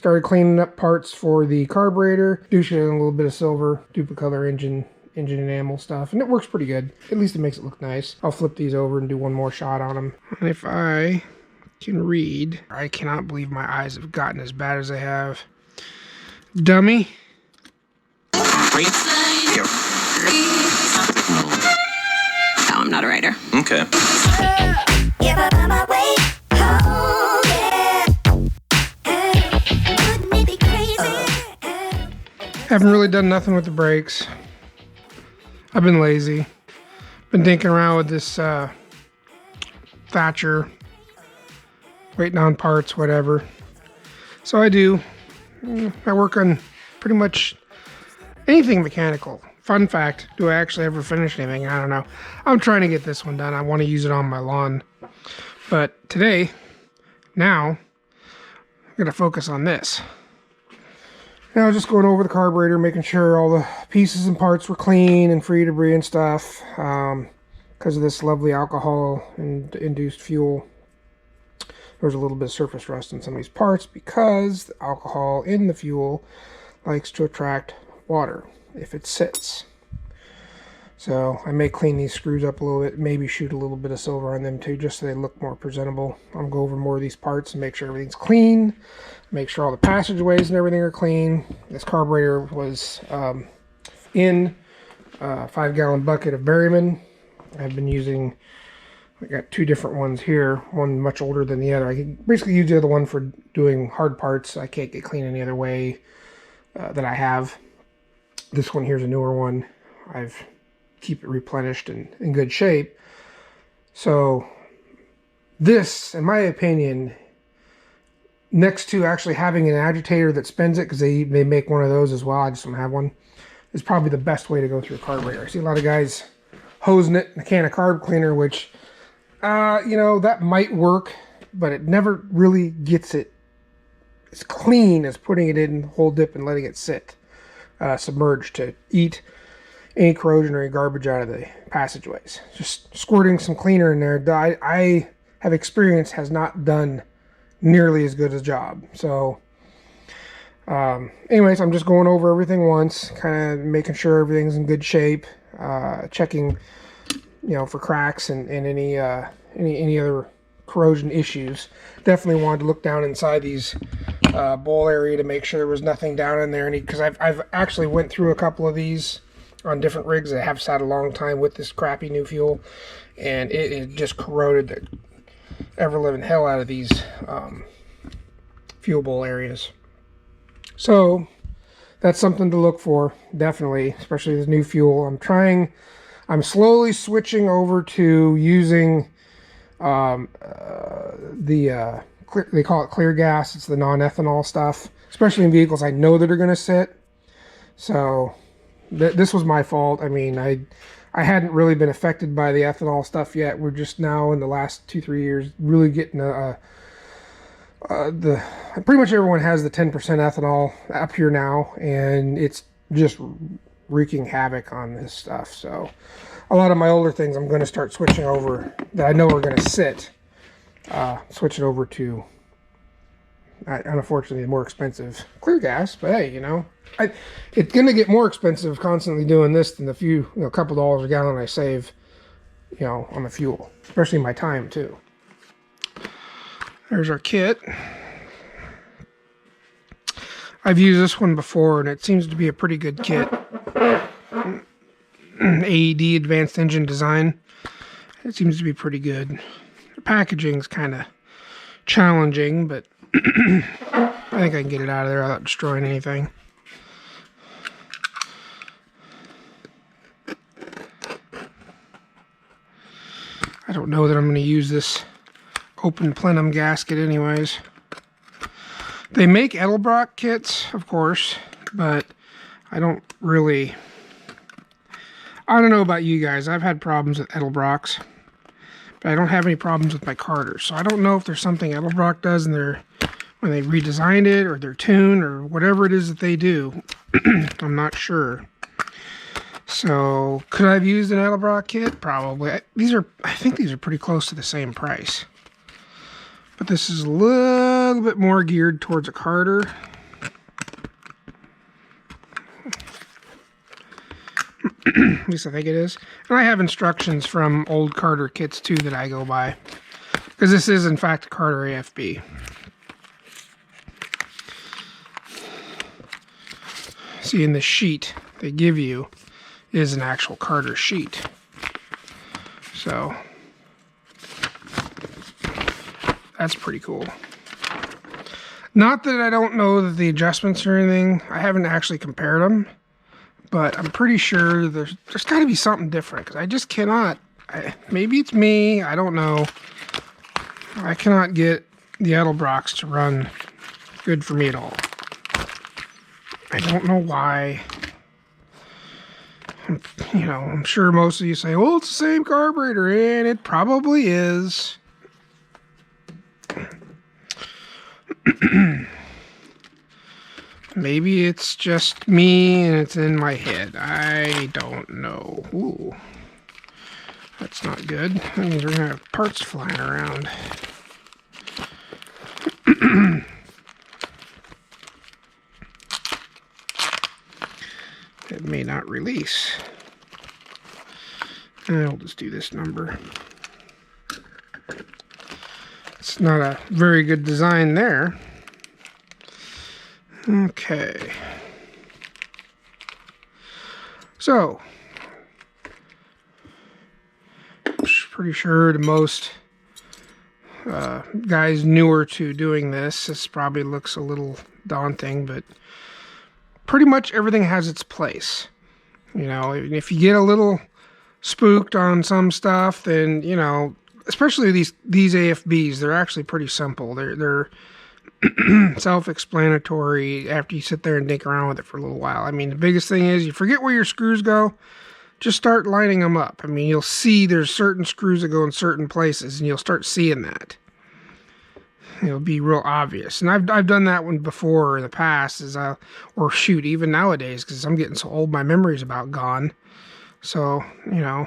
started cleaning up parts for the carburetor, douching in a little bit of silver, duplicolor engine enamel stuff, and it works pretty good. At least it makes it look nice. I'll flip these over and do one more shot on them. And if I can read, I cannot believe my eyes have gotten as bad as they have. Dummy. No, I'm not a writer. Okay. Haven't really done nothing with the brakes. I've been lazy. Been dinking around with this Thatcher, waiting on parts, whatever. So I work on pretty much anything mechanical. Fun fact, do I actually ever finish anything? I don't know. I'm trying to get this one done. I want to use it on my lawn. But now, I'm going to focus on this. Now just going over the carburetor, making sure all the pieces and parts were clean and free of debris and stuff. Because of this lovely alcohol-induced fuel, there's a little bit of surface rust in some of these parts because the alcohol in the fuel likes to attract water if it sits. So I may clean these screws up a little bit, maybe shoot a little bit of silver on them too, just so they look more presentable. I'll go over more of these parts and make sure everything's clean, make sure all the passageways and everything are clean. This carburetor was in a 5-gallon bucket of Berryman. I've been using, I got 2 different ones here, one much older than the other. I can basically use the other one for doing hard parts. I can't get clean any other way that I have. This one here's a newer one. I've keep it replenished and in good shape. So this, in my opinion, next to actually having an agitator that spins it, because they make one of those as well, I just don't have one, is probably the best way to go through a carburetor. I see a lot of guys hosing it in a can of carb cleaner, which you know, that might work, but it never really gets it as clean as putting it in whole dip and letting it sit submerged to eat any corrosion or any garbage out of the passageways. Just squirting some cleaner in there, I have experience, has not done nearly as good a job. So anyways, I'm just going over everything once, kind of making sure everything's in good shape, checking, you know, for cracks and any other corrosion issues. Definitely wanted to look down inside these bowl area to make sure there was nothing down in there, because I've actually went through a couple of these on different rigs that have sat a long time with this crappy new fuel, and it just corroded the ever-living hell out of these fuel bowl areas. So that's something to look for, definitely, especially this new fuel. I'm slowly switching over to using they call it clear gas. It's the non-ethanol stuff, especially in vehicles I know that are going to sit. So this was my fault. I mean, I hadn't really been affected by the ethanol stuff yet. We're just now in the last 2-3 years really getting pretty much everyone has the 10% ethanol up here now, and it's just wreaking havoc on this stuff. So a lot of my older things I'm going to start switching over that I know are going to sit, switch it over to unfortunately more expensive clear gas. But hey, you know, it's going to get more expensive constantly doing this than the couple dollars a gallon I save, you know, on the fuel, especially my time too. There's our kit. I've used this one before, and it seems to be a pretty good kit. AED, Advanced Engine Design. It seems to be pretty good. The packaging's kind of challenging, but I think I can get it out of there without destroying anything. I don't know that I'm going to use this open plenum gasket anyways. They make Edelbrock kits, of course, but I don't know about you guys. I've had problems with Edelbrocks, but I don't have any problems with my Carters. So I don't know if there's something Edelbrock does in when they redesigned it, or their tune, or whatever it is that they do. I'm not sure. So could I have used an Edelbrock kit? Probably. I think these are pretty close to the same price. But this is a little bit more geared towards a Carter. At least I think it is. And I have instructions from old Carter kits too that I go by. Because this is in fact a Carter AFB. See, in the sheet they give you is an actual Carter sheet. So that's pretty cool. Not that I don't know that the adjustments or anything, I haven't actually compared them, but I'm pretty sure there's got to be something different, because I just cannot, maybe it's me, I don't know. I cannot get the Edelbrocks to run good for me at all. I don't know why. You know, I'm sure most of you say, well, it's the same carburetor, and it probably is. Maybe it's just me and it's in my head. I don't know. Ooh, that's not good. That means we're gonna have parts flying around. It may not release. I'll just do this number. It's not a very good design there. Okay. So, pretty sure to most guys newer to doing this probably looks a little daunting, but pretty much everything has its place. You know, if you get a little spooked on some stuff, then, you know, especially these AFBs, they're actually pretty simple. They're self-explanatory after you sit there and dig around with it for a little while. I mean, the biggest thing is you forget where your screws go, just start lining them up. I mean, you'll see there's certain screws that go in certain places, and you'll start seeing that. It'll be real obvious. And I've done that one before in the past, or shoot, even nowadays, because I'm getting so old, my memory's about gone. So, you know,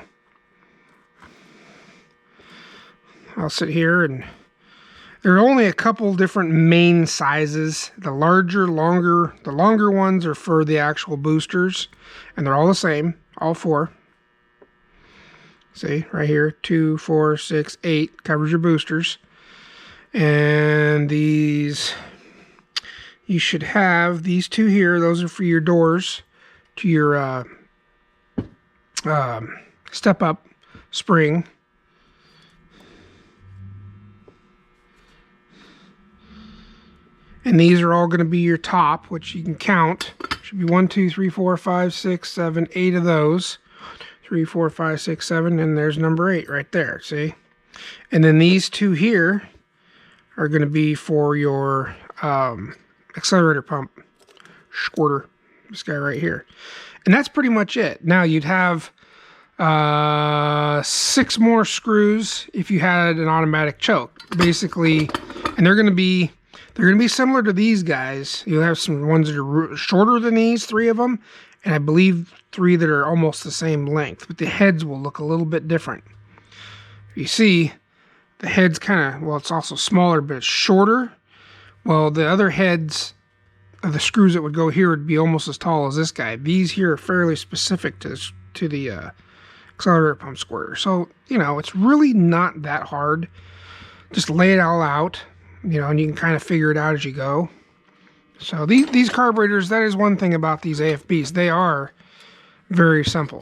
I'll sit here, and there are only a couple different main sizes. The longer ones are for the actual boosters, and they're all the same, all four. See, right here, 2, 4, 6, 8 covers your boosters. And these, you should have these two here. Those are for your doors to your step-up spring. And these are all going to be your top, which you can count. Should be 1, 2, 3, 4, 5, 6, 7, 8 of those. 3, 4, 5, 6, 7, and there's number 8 right there, see? And then these two here are going to be for your accelerator pump squirter, this guy right here. And that's pretty much it. Now you'd have 6 more screws if you had an automatic choke, basically, and they're going to be similar to these guys. You'll have some ones that are shorter than these, 3 of them, and I believe 3 that are almost the same length, but the heads will look a little bit different. You see, the head's kind of, well, it's also smaller, but it's shorter. Well, the other heads of the screws that would go here would be almost as tall as this guy. These here are fairly specific to the accelerator pump squirter. So, you know, it's really not that hard. Just lay it all out, you know, and you can kind of figure it out as you go. So these carburetors, that is one thing about these AFBs. They are very simple.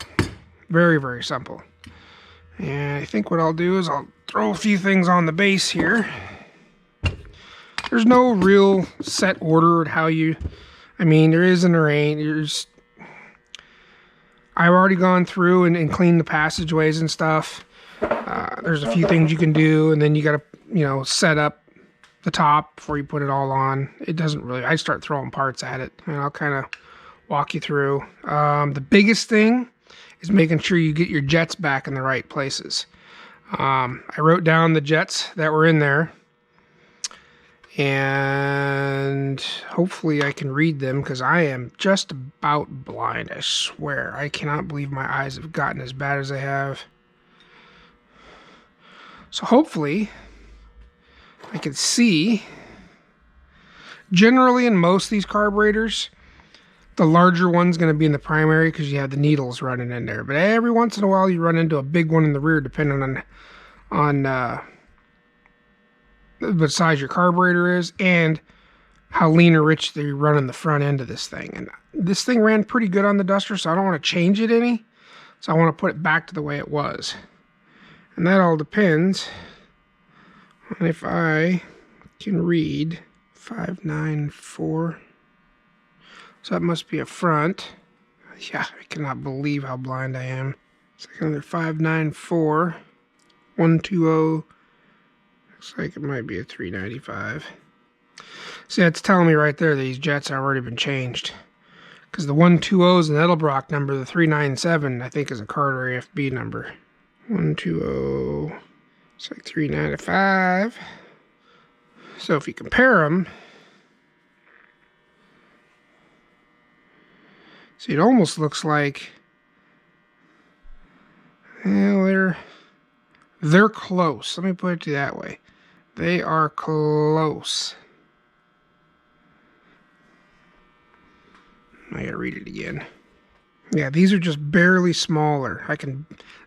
Very, very simple. And I think what I'll do is I'll throw a few things on the base here. There's no real set order at how you, I mean, there is and there ain't. I've already gone through and cleaned the passageways and stuff. There's a few things you can do, and then you got to, you know, set up the top before you put it all on. It doesn't really, I start throwing parts at it, and I'll kind of walk you through. The biggest thing is making sure you get your jets back in the right places. I wrote down the jets that were in there, and hopefully I can read them, because I am just about blind, I swear. I cannot believe my eyes have gotten as bad as they have. So hopefully I can see. Generally, in most of these carburetors, The larger one's going to be in the primary because you have the needles running in there. But every once in a while you run into a big one in the rear, depending on what size your carburetor is and how lean or rich they run in the front end of this thing. And this thing ran pretty good on the Duster, so I don't want to change it any. So I want to put it back to the way it was. And that all depends on if I can read 594. So that must be a front. Yeah, I cannot believe how blind I am. It's like another 594. 120. Looks like it might be a 395. See, that's telling me right there these jets have already been changed. Because the 120 is an Edelbrock number, the 397 I think is a Carter AFB number. 120. It's like 395. So if you compare them, see, it almost looks like, well, they're close. Let me put it to you that way. They are close. I gotta read it again. Yeah, these are just barely smaller.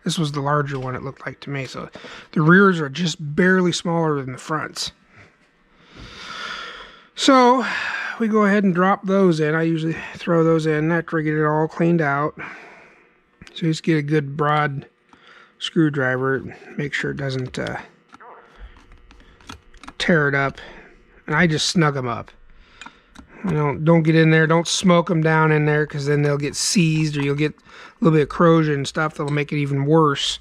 This was the larger one, it looked like to me. So the rears are just barely smaller than the fronts. So we go ahead and drop those in. I usually throw those in after I get it all cleaned out. So just get a good broad screwdriver, make sure it doesn't tear it up. And I just snug them up. Don't get in there, don't smoke them down in there, because then they'll get seized or you'll get a little bit of corrosion and stuff that'll make it even worse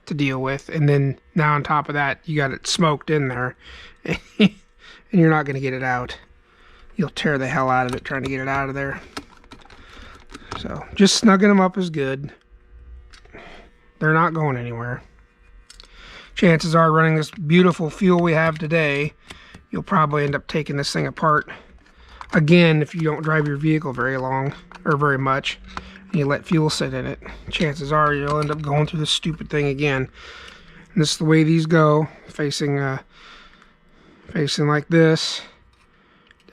to deal with. And then now on top of that, you got it smoked in there and you're not going to get it out. You'll tear the hell out of it trying to get it out of there. So just snugging them up is good. They're not going anywhere. Chances are, running this beautiful fuel we have today, you'll probably end up taking this thing apart again if you don't drive your vehicle very long or very much and you let fuel sit in it. Chances are you'll end up going through this stupid thing again. And this is the way these go, facing like this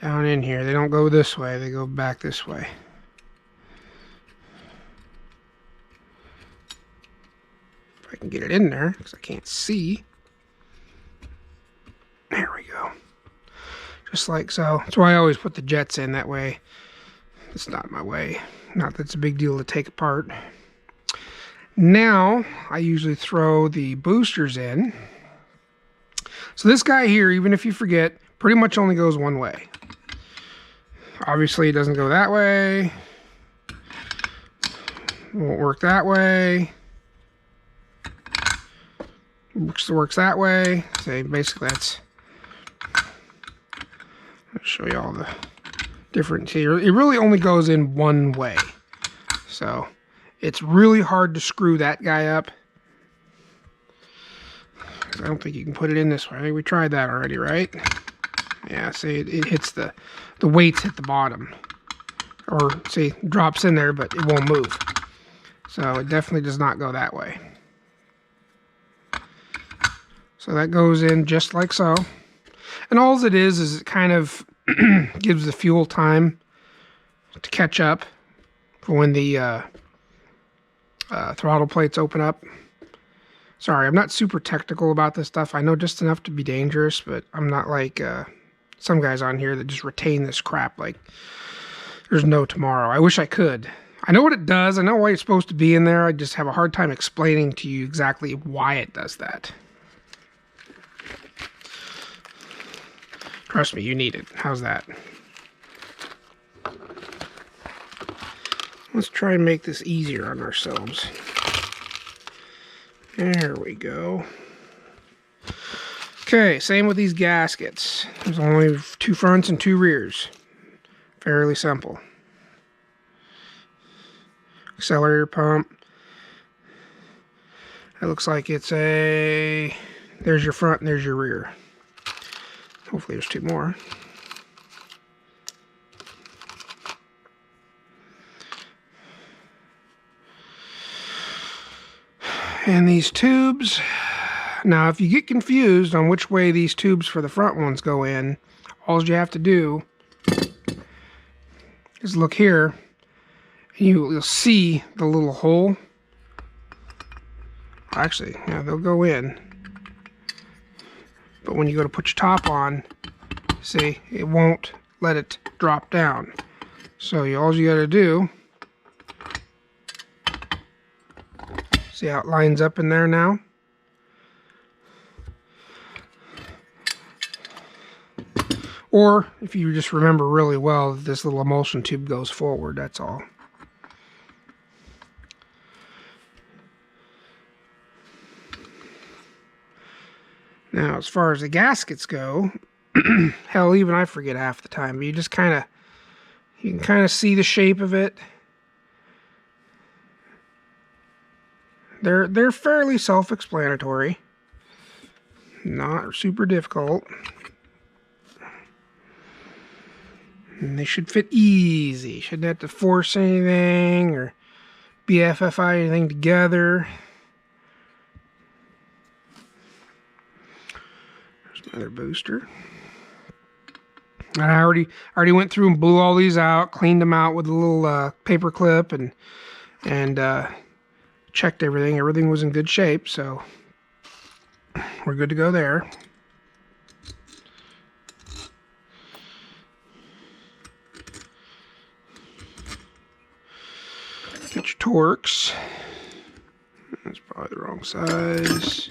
down in here. They don't go this way, they go back this way. If I can get it in there, because I can't see. There we go. Just like so. That's why I always put the jets in, that way it's not in my way. Not that it's a big deal to take apart. Now I usually throw the boosters in. So this guy here, even if you forget, pretty much only goes one way. Obviously it doesn't go that way. Won't work that way. Works that way. So basically that's, I'll show you all the difference here. It really only goes in one way. So it's really hard to screw that guy up. I don't think you can put it in this way. We tried that already, right? Yeah, see, it hits the weights hit the bottom. Or, see, drops in there, but it won't move. So it definitely does not go that way. So that goes in just like so. And all it is it kind of gives the fuel time to catch up for when the throttle plates open up. Sorry, I'm not super technical about this stuff. I know just enough to be dangerous, but I'm not like some guys on here that just retain this crap like there's no tomorrow. I wish I could. I know what it does. I know why it's supposed to be in there. I just have a hard time explaining to you exactly why it does that. Trust me, you need it. How's that? Let's try and make this easier on ourselves. There we go. Okay, same with these gaskets. There's only 2 fronts and 2 rears. Fairly simple. Accelerator pump. That looks like it's a... There's your front and there's your rear. Hopefully there's 2 more. And these tubes, now if you get confused on which way these tubes for the front ones go in, all you have to do is look here. You'll see the little hole. Actually, yeah, they'll go in. But when you go to put your top on, see, it won't let it drop down. So all you got to do, see how it lines up in there now? Or if you just remember really well, this little emulsion tube goes forward, that's all. Now, as far as the gaskets go, hell, even I forget half the time, but you just you can kind of see the shape of it. They're fairly self-explanatory. Not super difficult. And they should fit easy. Shouldn't have to force anything or BFFI anything together. There's another booster. And I already went through and blew all these out, cleaned them out with a little paper clip, and checked everything. Everything was in good shape, so we're good to go there. Get your Torx. That's probably the wrong size.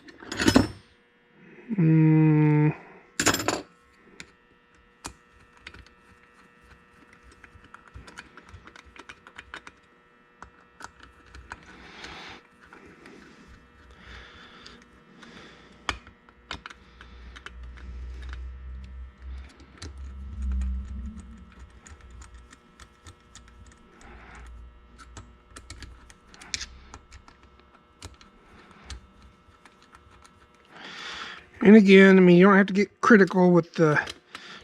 And again, I mean, you don't have to get critical with the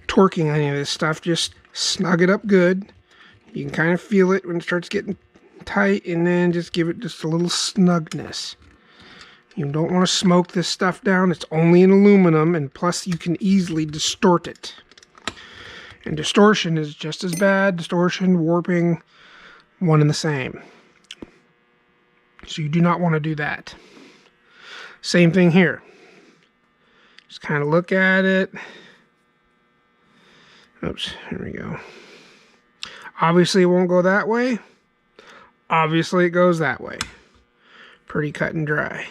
torquing any of this stuff. Just snug it up good. You can kind of feel it when it starts getting tight, and then just give it just a little snugness. You don't want to smoke this stuff down. It's only in aluminum, and plus you can easily distort it. And distortion is just as bad. Distortion, warping, one and the same. So you do not want to do that. Same thing here. Just kind of look at it. Oops, here we go. Obviously it won't go that way. Obviously it goes that way. Pretty cut and dry.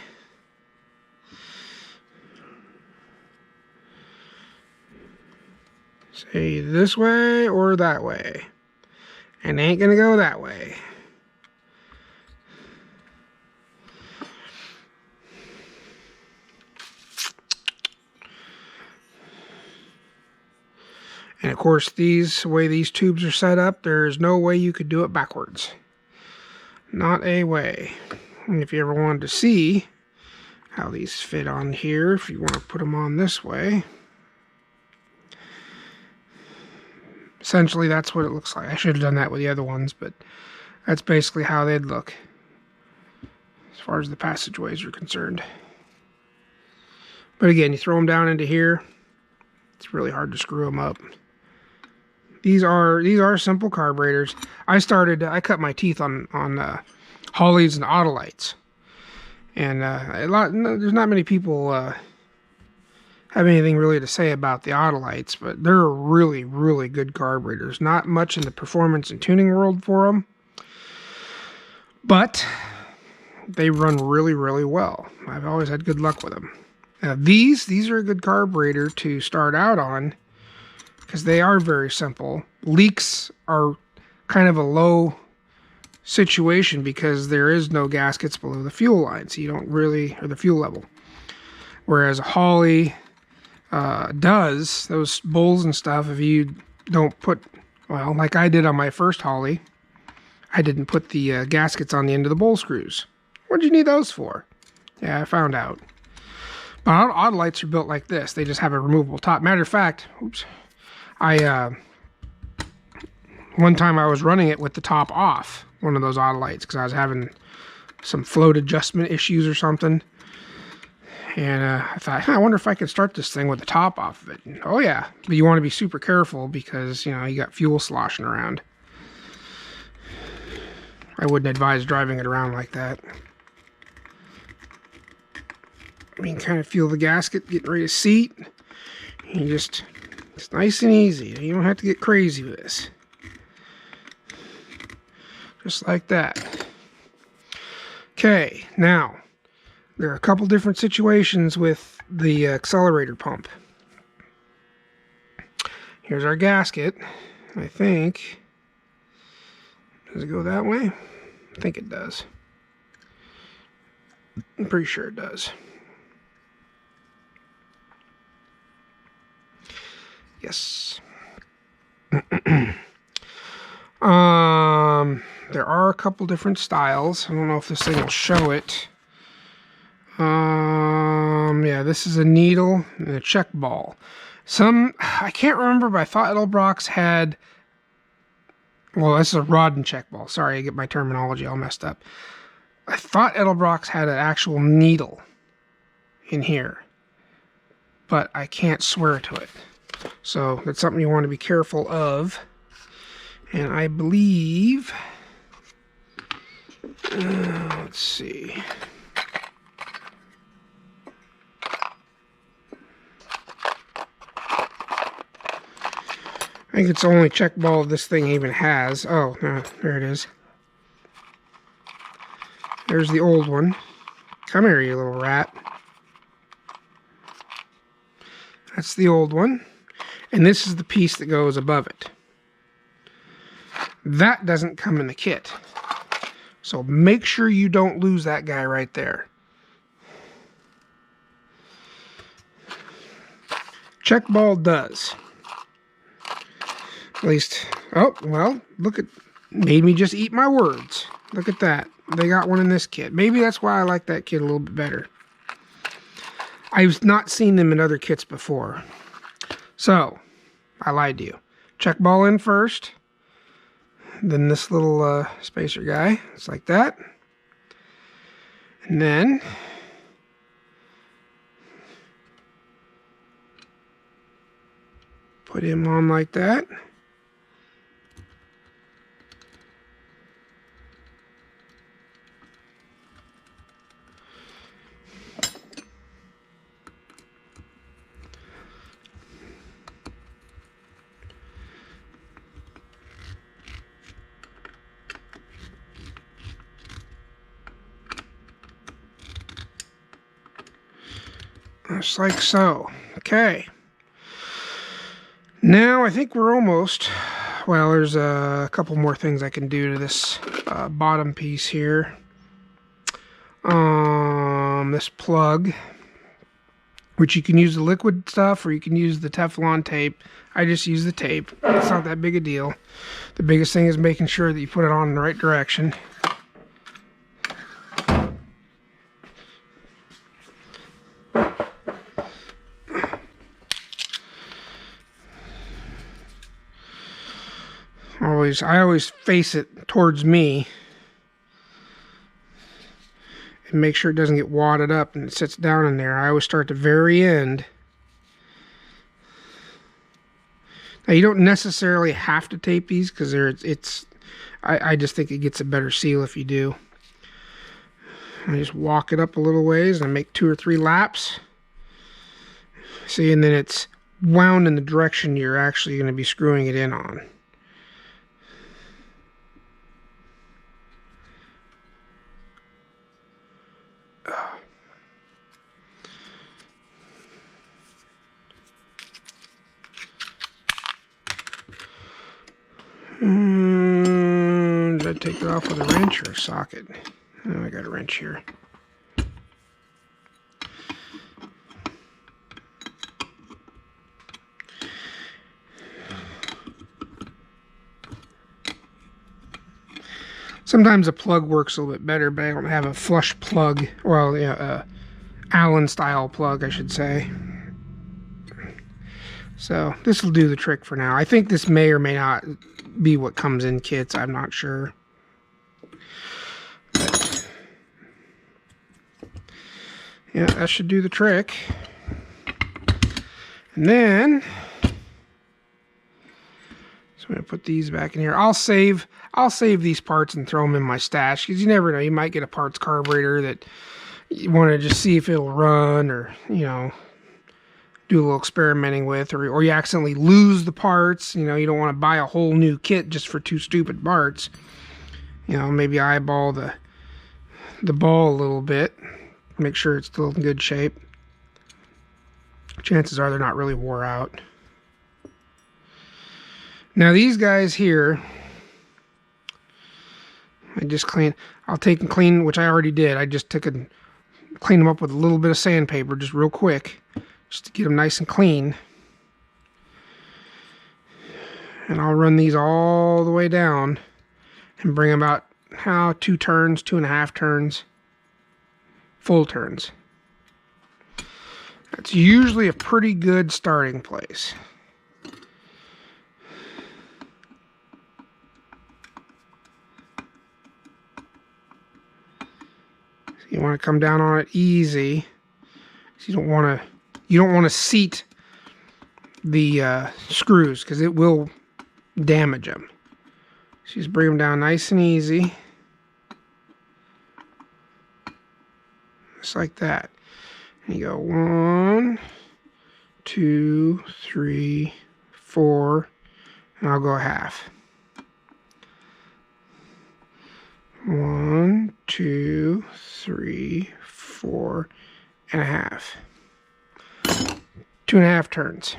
Say this way or that way. And it ain't gonna go that way. And of course, the way these tubes are set up, there's no way you could do it backwards. Not a way. And if you ever wanted to see how these fit on here, if you want to put them on this way, essentially that's what it looks like. I should have done that with the other ones, but that's basically how they'd look as far as the passageways are concerned. But again, you throw them down into here, it's really hard to screw them up. These are simple carburetors. I cut my teeth on Holleys and Autolites, and there's not many people have anything really to say about the Autolites, but they're really, really good carburetors. Not much in the performance and tuning world for them, but they run really, really well. I've always had good luck with them. Now these are a good carburetor to start out on, because they are very simple. Leaks are kind of a low situation because there is no gaskets below the fuel line, so you don't really, or the fuel level. Whereas a Holley does, those bowls and stuff, if you don't put, well, like I did on my first Holley, I didn't put the gaskets on the end of the bowl screws. What'd you need those for? Yeah, I found out. But Autolites are built like this. They just have a removable top. Matter of fact, oops. One time I was running it with the top off, one of those Autolites, because I was having some float adjustment issues or something. And I thought, I wonder if I could start this thing with the top off of it. And, oh yeah, but you want to be super careful because, you know, you got fuel sloshing around. I wouldn't advise driving it around like that. I mean, kind of feel the gasket getting ready to seat. You just, it's nice and easy. You don't have to get crazy with this. Just like that. Okay, now, there are a couple different situations with the accelerator pump. Here's our gasket. I think, does it go that way? I think it does. I'm pretty sure it does. Yes. There are a couple different styles. I don't know if this thing will show it. Yeah, this is a needle and a check ball. I can't remember, but I thought Edelbrock's had, well, this is a rod and check ball. Sorry, I get my terminology all messed up. I thought Edelbrock's had an actual needle in here, but I can't swear to it. So that's something you want to be careful of. And I believe, let's see. I think it's the only check ball this thing even has. Oh, no, there it is. There's the old one. Come here, you little rat. That's the old one. And this is the piece that goes above it. That doesn't come in the kit. So make sure you don't lose that guy right there. Check ball does. At least, oh, well, look at, made me just eat my words. Look at that. They got one in this kit. Maybe that's why I like that kit a little bit better. I've not seen them in other kits before. So, I lied to you. Check ball in first. Then this little spacer guy. It's like that. And then put him on like that. Just like so. Okay. Now I think we're almost, well, there's a couple more things I can do to this bottom piece here. This plug, which you can use the liquid stuff or you can use the Teflon tape. I just use the tape. It's not that big a deal. The biggest thing is making sure that you put it on in the right direction. I always face it towards me and make sure it doesn't get wadded up and it sits down in there. I always start at the very end. Now you don't necessarily have to tape these because I just think it gets a better seal if you do. I just walk it up a little ways and I make 2 or 3 laps. See, and then it's wound in the direction you're actually going to be screwing it in on. Did I take it off with a wrench or a socket? Oh, I got a wrench here. Sometimes a plug works a little bit better, but I don't have a flush plug. Well, yeah, Allen style plug, I should say. So this will do the trick for now. I think this may or may not be what comes in kits. I'm not sure. But, yeah, that should do the trick. And then, so I'm gonna put these back in here. I'll save these parts and throw them in my stash, because you never know, you might get a parts carburetor that you want to just see if it'll run, or you know, do a little experimenting with, or you accidentally lose the parts. You know, you don't want to buy a whole new kit just for 2 stupid parts. You know, maybe eyeball the ball a little bit, make sure it's still in good shape. Chances are they're not really wore out. Now these guys here, I just I'll take and clean, which I already did. I just took and cleaned them up with a little bit of sandpaper, just real quick, just to get them nice and clean. And I'll run these all the way down and bring about 2 turns, 2.5 turns, full turns. That's usually a pretty good starting place. You want to come down on it easy. You don't want to seat the screws, because it will damage them. So just bring them down nice and easy, just like that. And you go 1, 2, 3, 4, and I'll go half. 1, 2, 3, 4 and a half. 2.5 turns.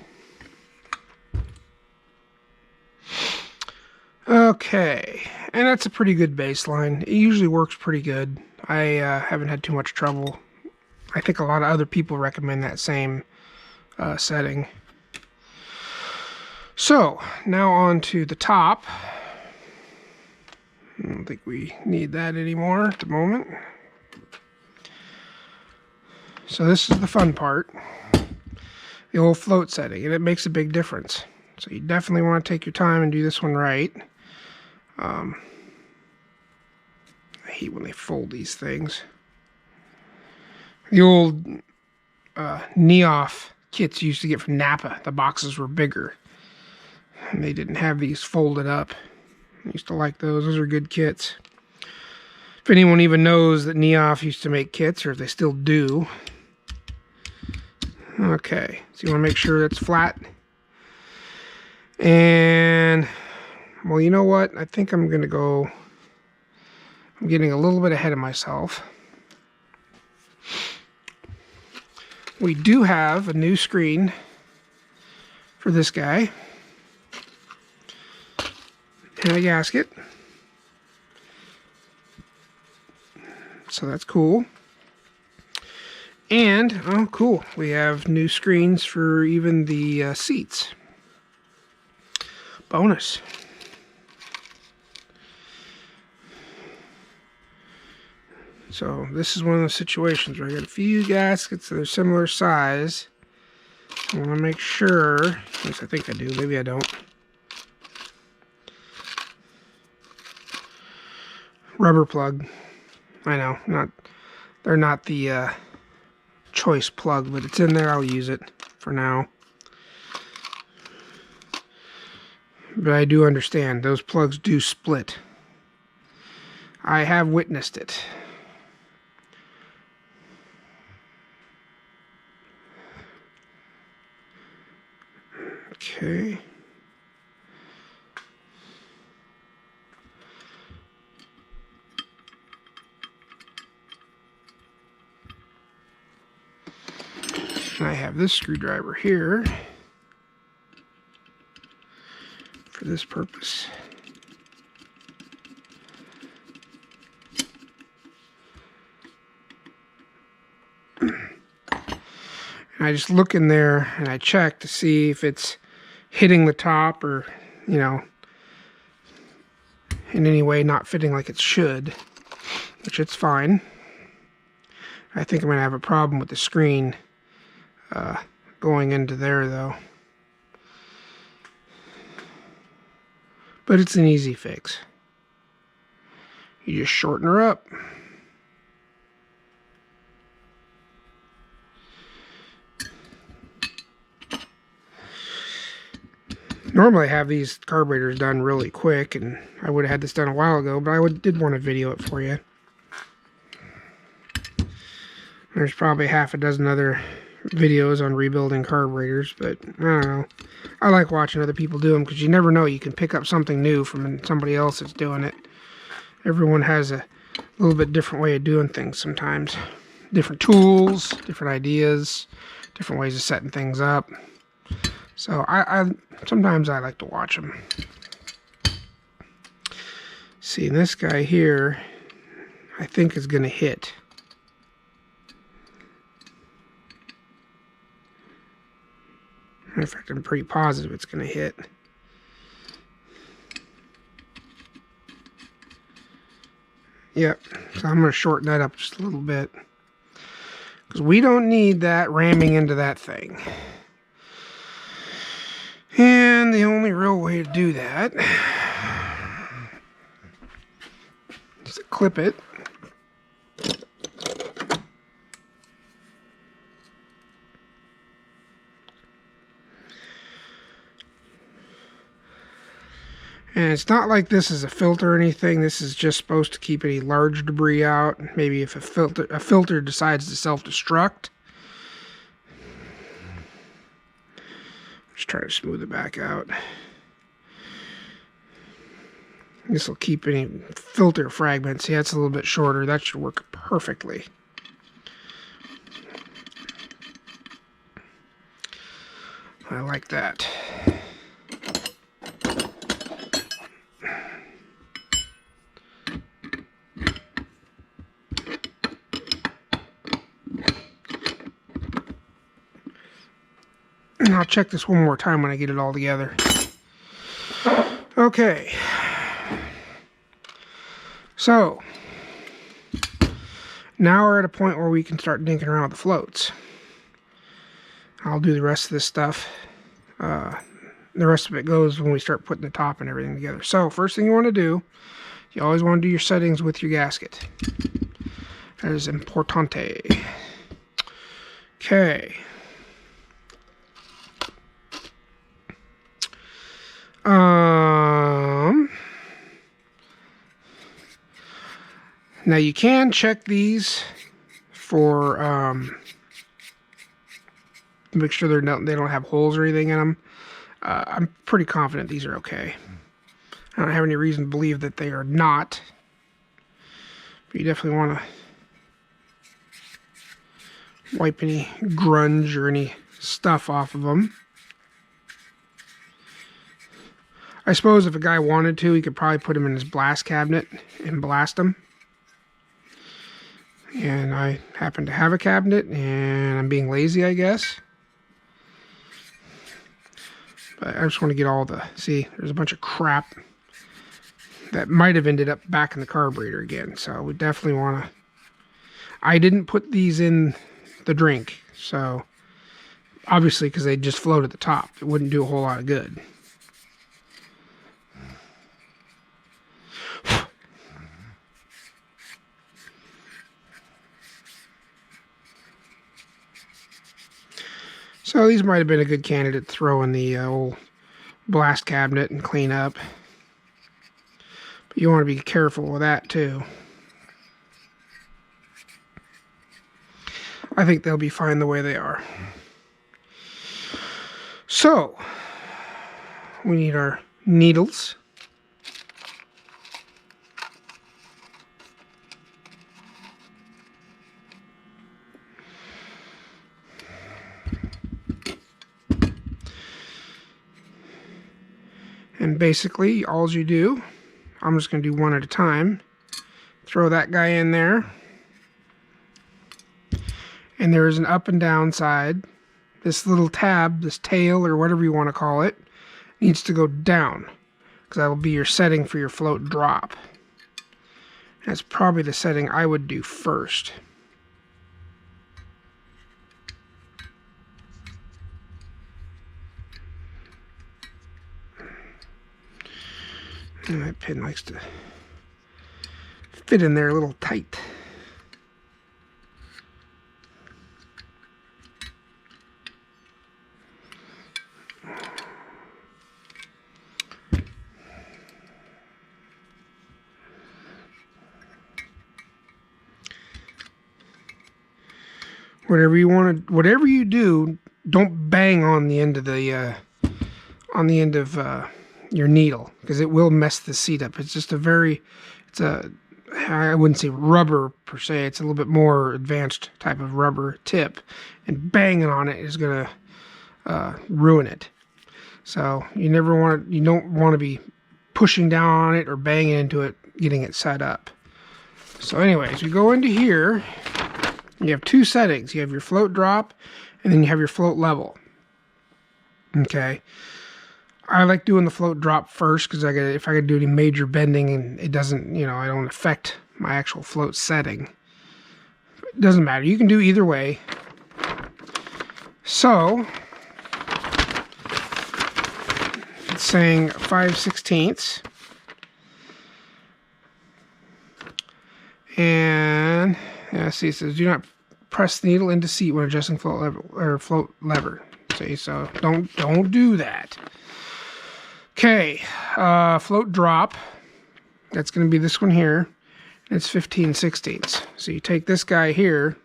Okay, and that's a pretty good baseline. It usually works pretty good. I haven't had too much trouble. I think a lot of other people recommend that same setting. So now on to the top. I don't think we need that anymore at the moment. So this is the fun part, the old float setting, and it makes a big difference. So you definitely want to take your time and do this one right. I hate when they fold these things. The old Neoff kits you used to get from Napa, the boxes were bigger, and they didn't have these folded up. I used to like those. Those are good kits. If anyone even knows that Neoff used to make kits, or if they still do. Okay, so you want to make sure that's flat. And, well, you know what? I think I'm going to go... I'm getting a little bit ahead of myself. We do have a new screen for this guy. And a gasket. So that's cool. And, oh cool, we have new screens for even the seats. Bonus. So this is one of those situations where I got a few gaskets that are similar size. I want to make sure, at least I think I do, maybe I don't. Rubber plug. I know, they're not the choice plug, but it's in there. I'll use it for now. But I do understand those plugs do split. I have witnessed it. Okay. And I have this screwdriver here for this purpose. And I just look in there and I check to see if it's hitting the top, or, you know, in any way not fitting like it should, which it's fine. I think I'm going to have a problem with the screen going into there, though. But it's an easy fix. You just shorten her up. Normally I have these carburetors done really quick, and I would have had this done a while ago, but I did want to video it for you. There's probably half a dozen other videos on rebuilding carburetors, but I don't know. I like watching other people do them because you never know. You can pick up something new from somebody else that's doing it. Everyone has a little bit different way of doing things sometimes. Different tools, different ideas, different ways of setting things up. So sometimes I like to watch them. See, this guy here, I think is going to hit. In fact, I'm pretty positive it's going to hit. Yep, so I'm going to shorten that up just a little bit, because we don't need that ramming into that thing. And the only real way to do that is to clip it. And it's not like this is a filter or anything. This is just supposed to keep any large debris out. Maybe if a filter decides to self-destruct. Just try to smooth it back out. This will keep any filter fragments. Yeah, it's a little bit shorter. That should work perfectly. I like that. And I'll check this one more time when I get it all together. Okay. So, now we're at a point where we can start dinking around with the floats. I'll do the rest of this stuff. The rest of it goes when we start putting the top and everything together. So, first thing you want to do, you always want to do your settings with your gasket. That is importante. Okay. Now you can check these for make sure they don't have holes or anything in them. I'm pretty confident these are okay. I don't have any reason to believe that they are not. But you definitely want to wipe any grunge or any stuff off of them. I suppose if a guy wanted to, he could probably put them in his blast cabinet and blast them. And I happen to have a cabinet, and I'm being lazy, I guess. But I just want to get all the... See, there's a bunch of crap that might have ended up back in the carburetor again. So we definitely want to... I didn't put these in the drink, so... Obviously, because they just float at the top. It wouldn't do a whole lot of good. So these might have been a good candidate to throw in the old blast cabinet and clean up. But you want to be careful with that too. I think they'll be fine the way they are. So, we need our needles. And basically, all you do, I'm just going to do one at a time. Throw that guy in there. And there is an up and down side. This little tab, this tail, or whatever you want to call it, needs to go down. Because that will be your setting for your float drop. That's probably the setting I would do first. And that pin likes to fit in there a little tight. whatever you do, don't bang on the end of the your needle, because it will mess the seat up. It's just I wouldn't say rubber per se, it's a little bit more advanced type of rubber tip, and banging on it is gonna ruin it. So you don't want to be pushing down on it or banging into it, getting it set up. So anyways, we go into here, you have two settings. You have your float drop, and then you have your float level. Okay. I like doing the float drop first, because if I could do any major bending and it doesn't, I don't affect my actual float setting. It doesn't matter. You can do either way. So, it's saying 5/16. And, see, it says, do not press the needle into seat when adjusting float lever. See, so don't do that. Okay, float drop. That's going to be this one here. It's 15/16. So you take this guy here,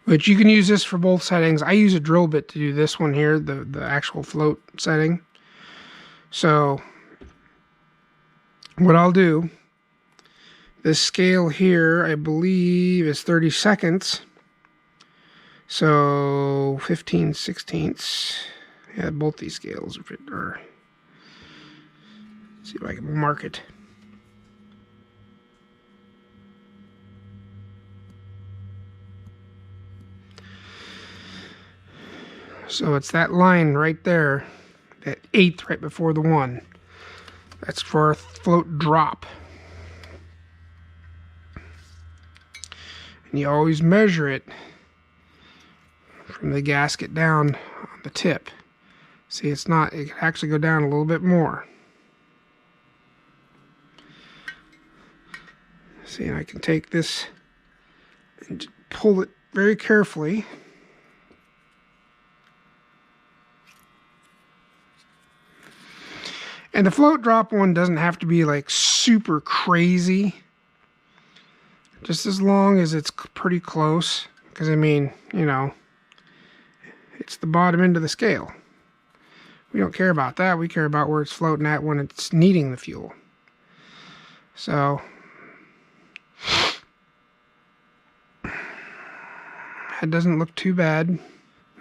which you can use this for both settings. I use a drill bit to do this one here, the actual float setting. So what I'll do, this scale here, I believe, is 30 seconds. So 15/16. Yeah, both these scales are. See if I can mark it. So it's that line right there, that 1/8 right before the 1. That's for a float drop. And you always measure it from the gasket down on the tip. See, it can actually go down a little bit more. See, and I can take this and pull it very carefully. And the float drop one doesn't have to be like super crazy. Just as long as it's pretty close. Because, I mean, it's the bottom end of the scale. We don't care about that. We care about where it's floating at when it's needing the fuel. So, it doesn't look too bad.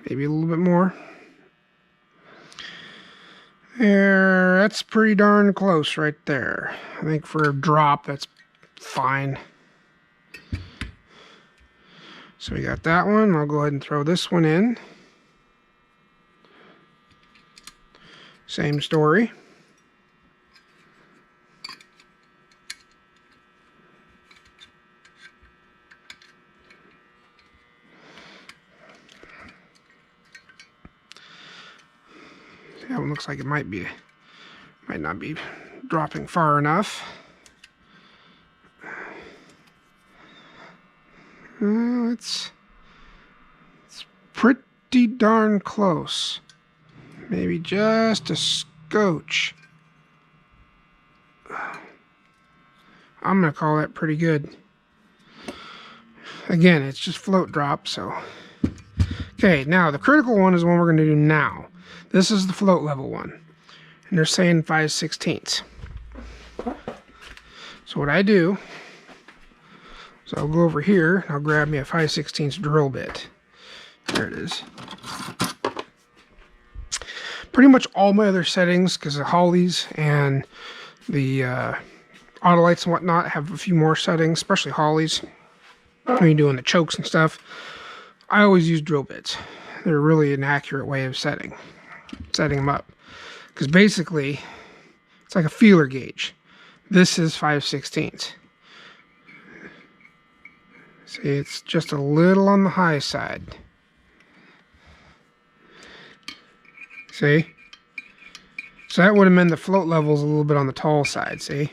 Maybe a little bit more. There, that's pretty darn close right there. I think for a drop, that's fine. So we got that one. I'll go ahead and throw this one in. Same story. That one looks like it might not be dropping far enough. It's pretty darn close. Maybe just a scotch. I'm going to call that pretty good. Again, it's just float drop, so. Okay, now the critical one is the one we're going to do now. This is the float level one. And they're saying 5/16. So what I do, so I'll go over here, and I'll grab me a 5/16 drill bit. There it is. Pretty much all my other settings, because the Hollies and the Autolites and whatnot have a few more settings, especially Hollies. When you're doing the chokes and stuff, I always use drill bits. They're really an accurate way of setting them up. Because basically, it's like a feeler gauge. This is 5/16. See, it's just a little on the high side. See? So that would have meant the float level's a little bit on the tall side, see?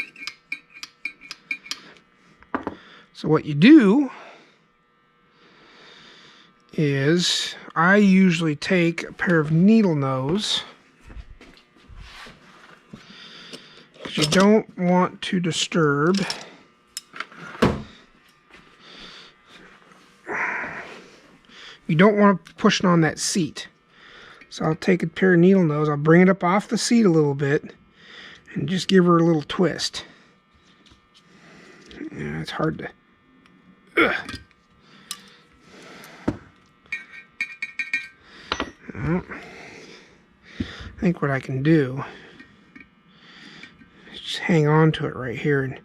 So what you do is I usually take a pair of needle nose, because you don't want to disturb you don't want to push it on that seat. So I'll take a pair of needle nose, I'll bring it up off the seat a little bit, and just give her a little twist. Yeah, it's hard to... Ugh. Well, I think what I can do is just hang on to it right here and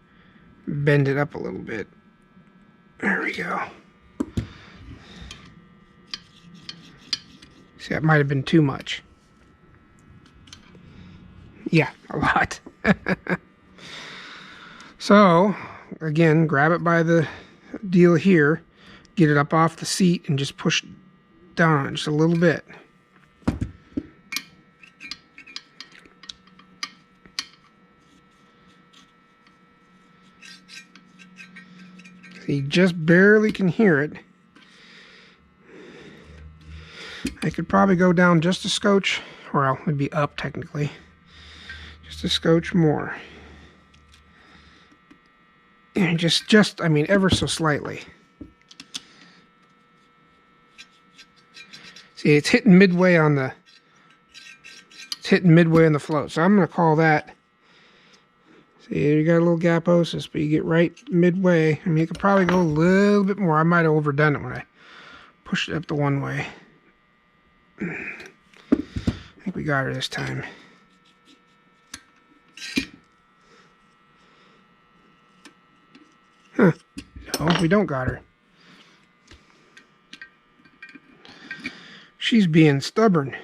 bend it up a little bit. There we go. See, that might have been too much. Yeah, a lot. So, again, grab it by the deal here, get it up off the seat, and just push down on it just a little bit. So you just barely can hear it. I could probably go down just a scotch, well, it'd be up technically. Just a scotch more. And just, I mean, ever so slightly. See, it's hitting midway on the float. So I'm going to call that, see, you got a little gaposis, but you get right midway. I mean, you could probably go a little bit more. I might have overdone it when I pushed it up the one way. I think we got her this time. Huh. No, we don't got her. She's being stubborn.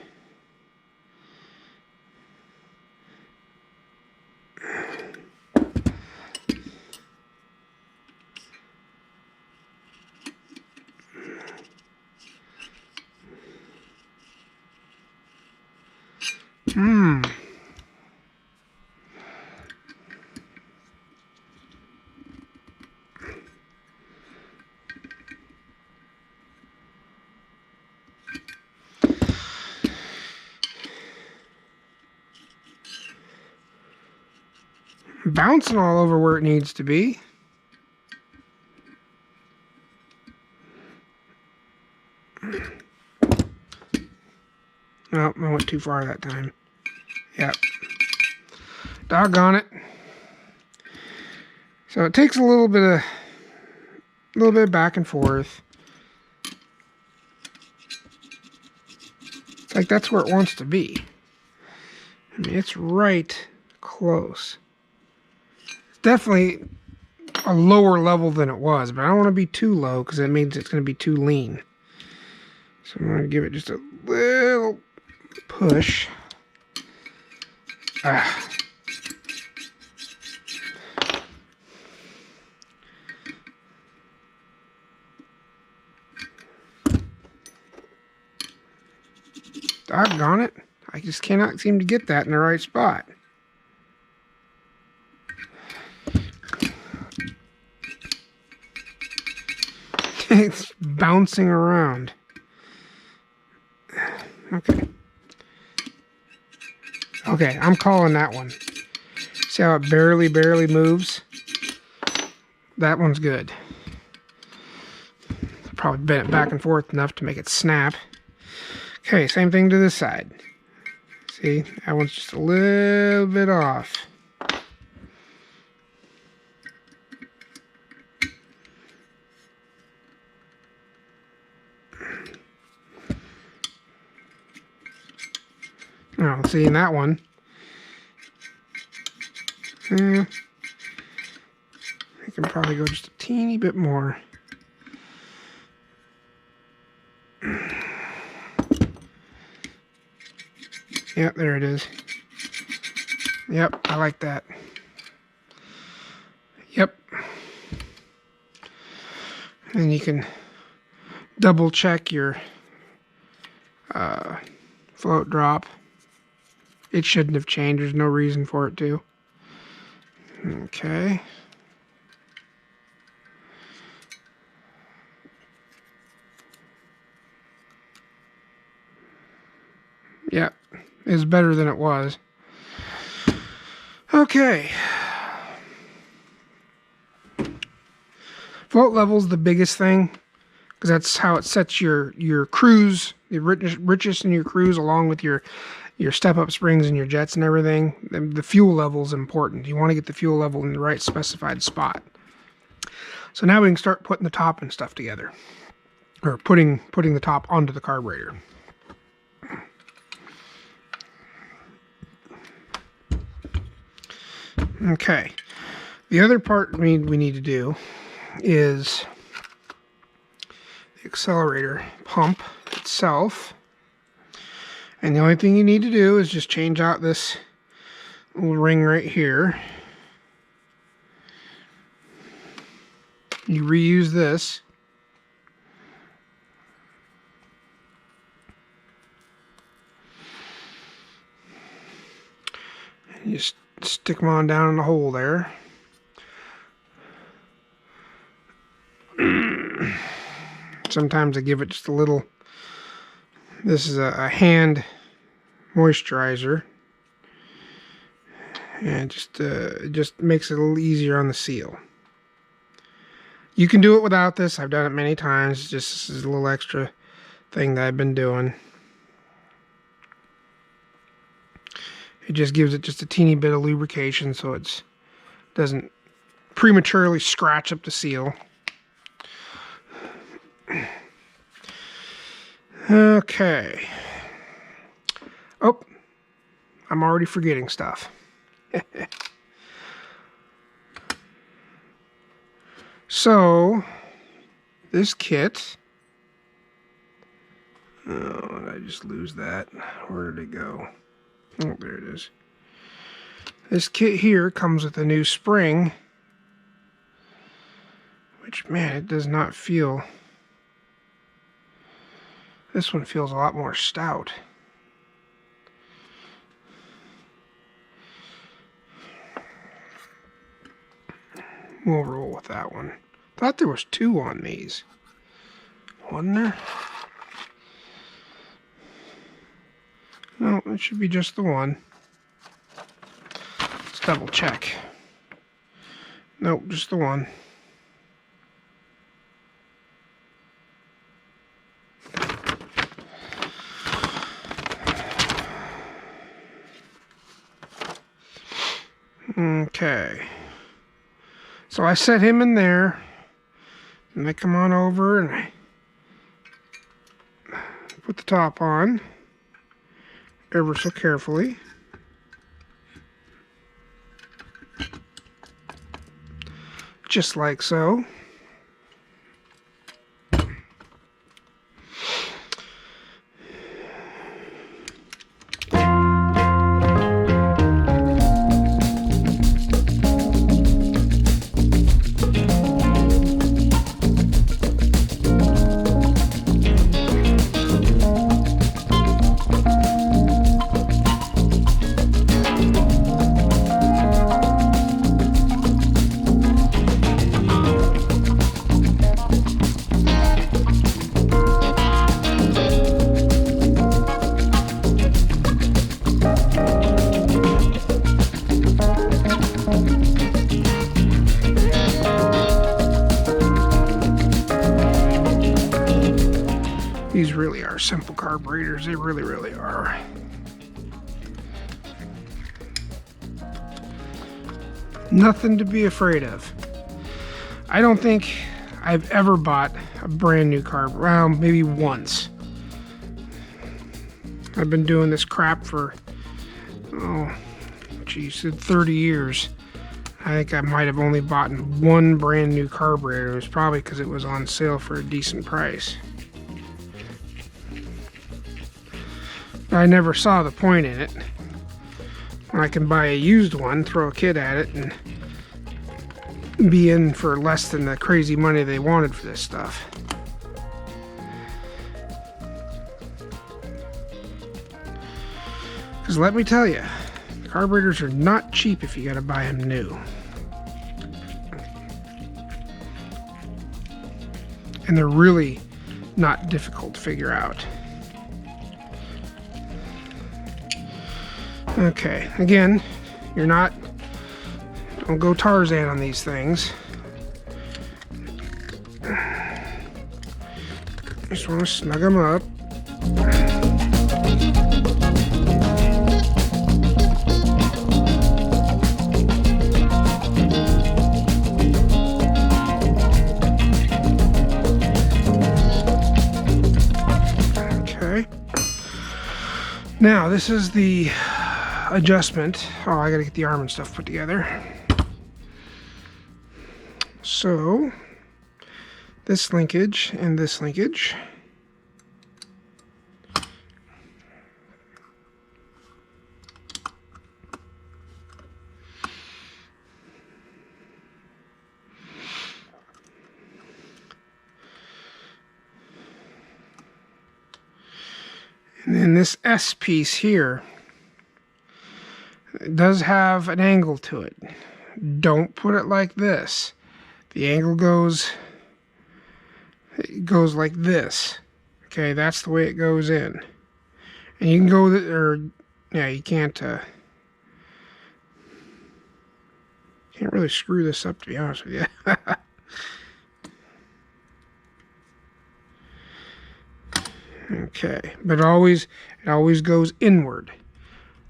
Bouncing all over where it needs to be. Oh, I went too far that time. Yep. Doggone it. So it takes a little bit of back and forth. It's like that's where it wants to be. I mean, it's right close. It's definitely a lower level than it was, but I don't want to be too low because that means it's going to be too lean. So I'm going to give it just a little push. Ah. Doggone it. I just cannot seem to get that in the right spot. It's bouncing around. Okay. Okay, I'm calling that one. See how it barely moves? That one's good. Probably bend it back and forth enough to make it snap. Okay, same thing to this side. See, that one's just a little bit off. Oh, see, in that one, I can probably go just a teeny bit more. Yep, there it is. Yep, I like that. Yep. And you can double check your float drop. It shouldn't have changed. There's no reason for it to. Okay. Yep. It's better than it was. Okay. Float level's the biggest thing. because that's how it sets your cruise, the richest in your cruise, along with your step-up springs and your jets and everything. The fuel level is important. You want to get the fuel level in the right specified spot. So now we can start putting the top and stuff together, or putting the top onto the carburetor. Okay, the other part we need to do is the accelerator pump itself. And the only thing you need to do is just change out this little ring right here. You reuse this. And you just stick them on down in the hole there. Sometimes I give it just a little. This is a hand moisturizer, and it just makes it a little easier on the seal. You can do it without this. I've done it many times. Just this is a little extra thing that I've been doing. It just gives it just a teeny bit of lubrication so it doesn't prematurely scratch up the seal. Okay. Oh, I'm already forgetting stuff. So, this kit. Oh, did I just lose that? Where did it go? Oh, there it is. This kit here comes with a new spring, which, man, it does not feel. This one feels a lot more stout. We'll roll with that one. Thought there was two on these. Wasn't there? No, it should be just the one. Let's double check. Nope, just the one. Okay. So I set him in there, and I come on over and I put the top on ever so carefully. Just like so. These really are simple carburetors. They really, really are. Nothing to be afraid of. I don't think I've ever bought a brand new carburetor. Well, maybe once. I've been doing this crap for, oh, geez, 30 years. I think I might have only bought one brand new carburetor. It was probably because it was on sale for a decent price. I never saw the point in it. When I can buy a used one, throw a kid at it, and be in for less than the crazy money they wanted for this stuff. Because let me tell you, carburetors are not cheap if you gotta buy them new. And they're really not difficult to figure out. Okay, again, don't go Tarzan on these things. Just want to snug them up. Okay. Now this is the adjustment. Oh, I gotta get the arm and stuff put together. So this linkage and this linkage. And then this S piece here, it does have an angle to it. Don't put it like this. The angle goes like this. Okay, that's the way it goes in. And you can go, you can't really screw this up, to be honest with you. Okay, but it always goes inward.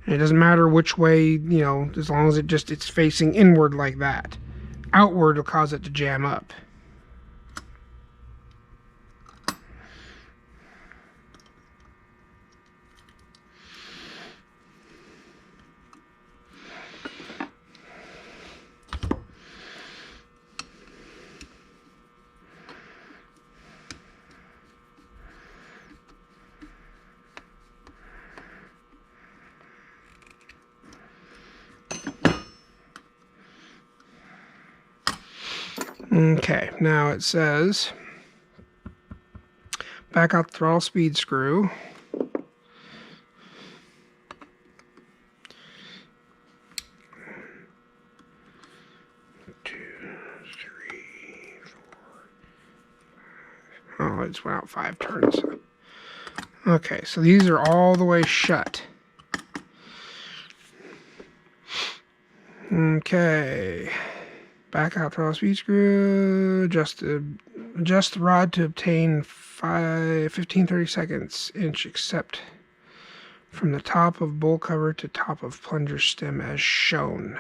And it doesn't matter which way, as long as it's facing inward like that. Outward will cause it to jam up. Okay, now it says back out the throttle speed screw. Oh, it just went out 5 turns. Okay, so these are all the way shut. Okay. Back out throttle speed screw. Adjust the rod to obtain 15-30 seconds inch accept from the top of bowl cover to top of plunger stem as shown.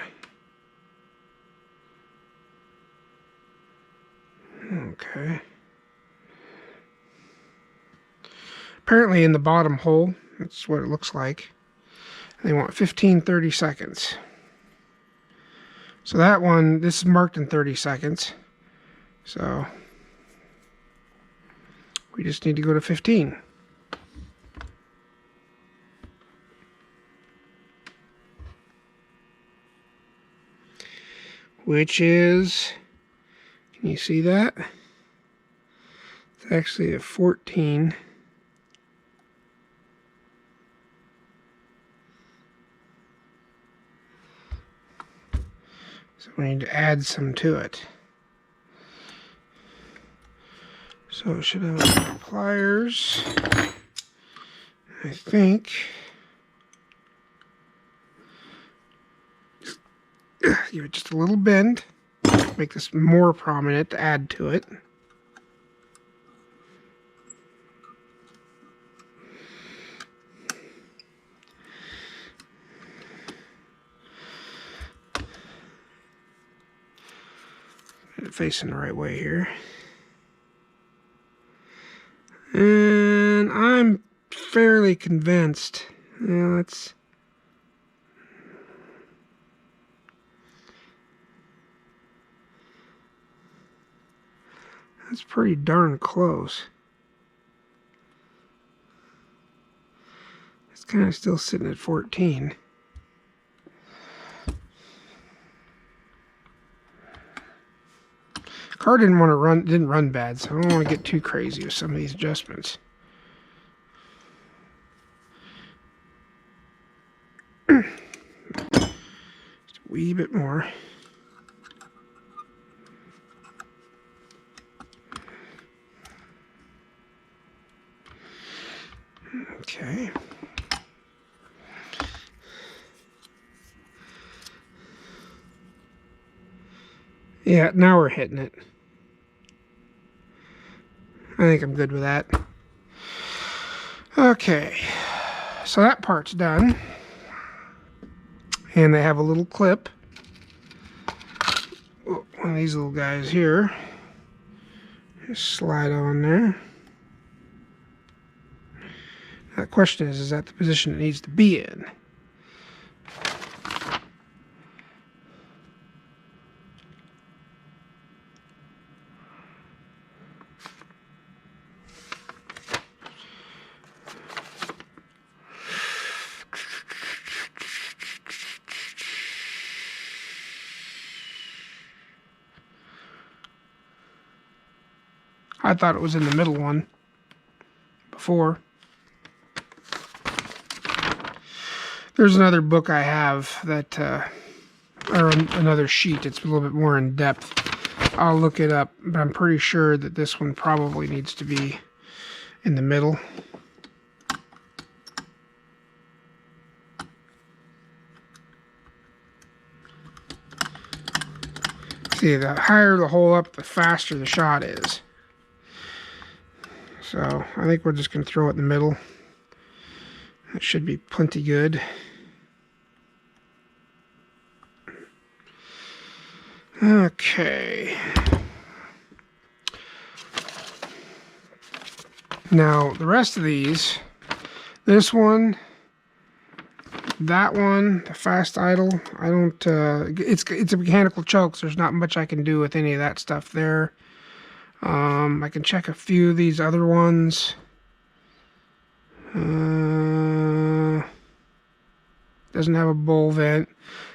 Okay. Apparently in the bottom hole, that's what it looks like. They want 15-30 seconds. So that one, this is marked in 30 seconds. So we just need to go to 15. Which is, can you see that? It's actually a 14. So we need to add some to it. So it should have pliers, I think. Give it just a little bend. Make this more prominent to add to it. Get it facing the right way here. And I'm fairly convinced. That's pretty darn close. It's kind of still sitting at 14. Car didn't run bad, so I don't want to get too crazy with some of these adjustments. Just a wee bit more. Okay. Yeah, now we're hitting it. I think I'm good with that. Okay, so that part's done. And they have a little clip. One of these little guys here. Just slide on there. Now the question is that the position it needs to be in? I thought it was in the middle one before. There's another book I have that, or another sheet. It's a little bit more in depth. I'll look it up, but I'm pretty sure that this one probably needs to be in the middle. See, the higher the hole up, the faster the shot is. So I think we're just going to throw it in the middle. That should be plenty good. Okay. Now the rest of these, this one, that one, the fast idle, I don't, it's a mechanical choke, so there's not much I can do with any of that stuff there. I can check a few of these other ones. Doesn't have a bowl vent.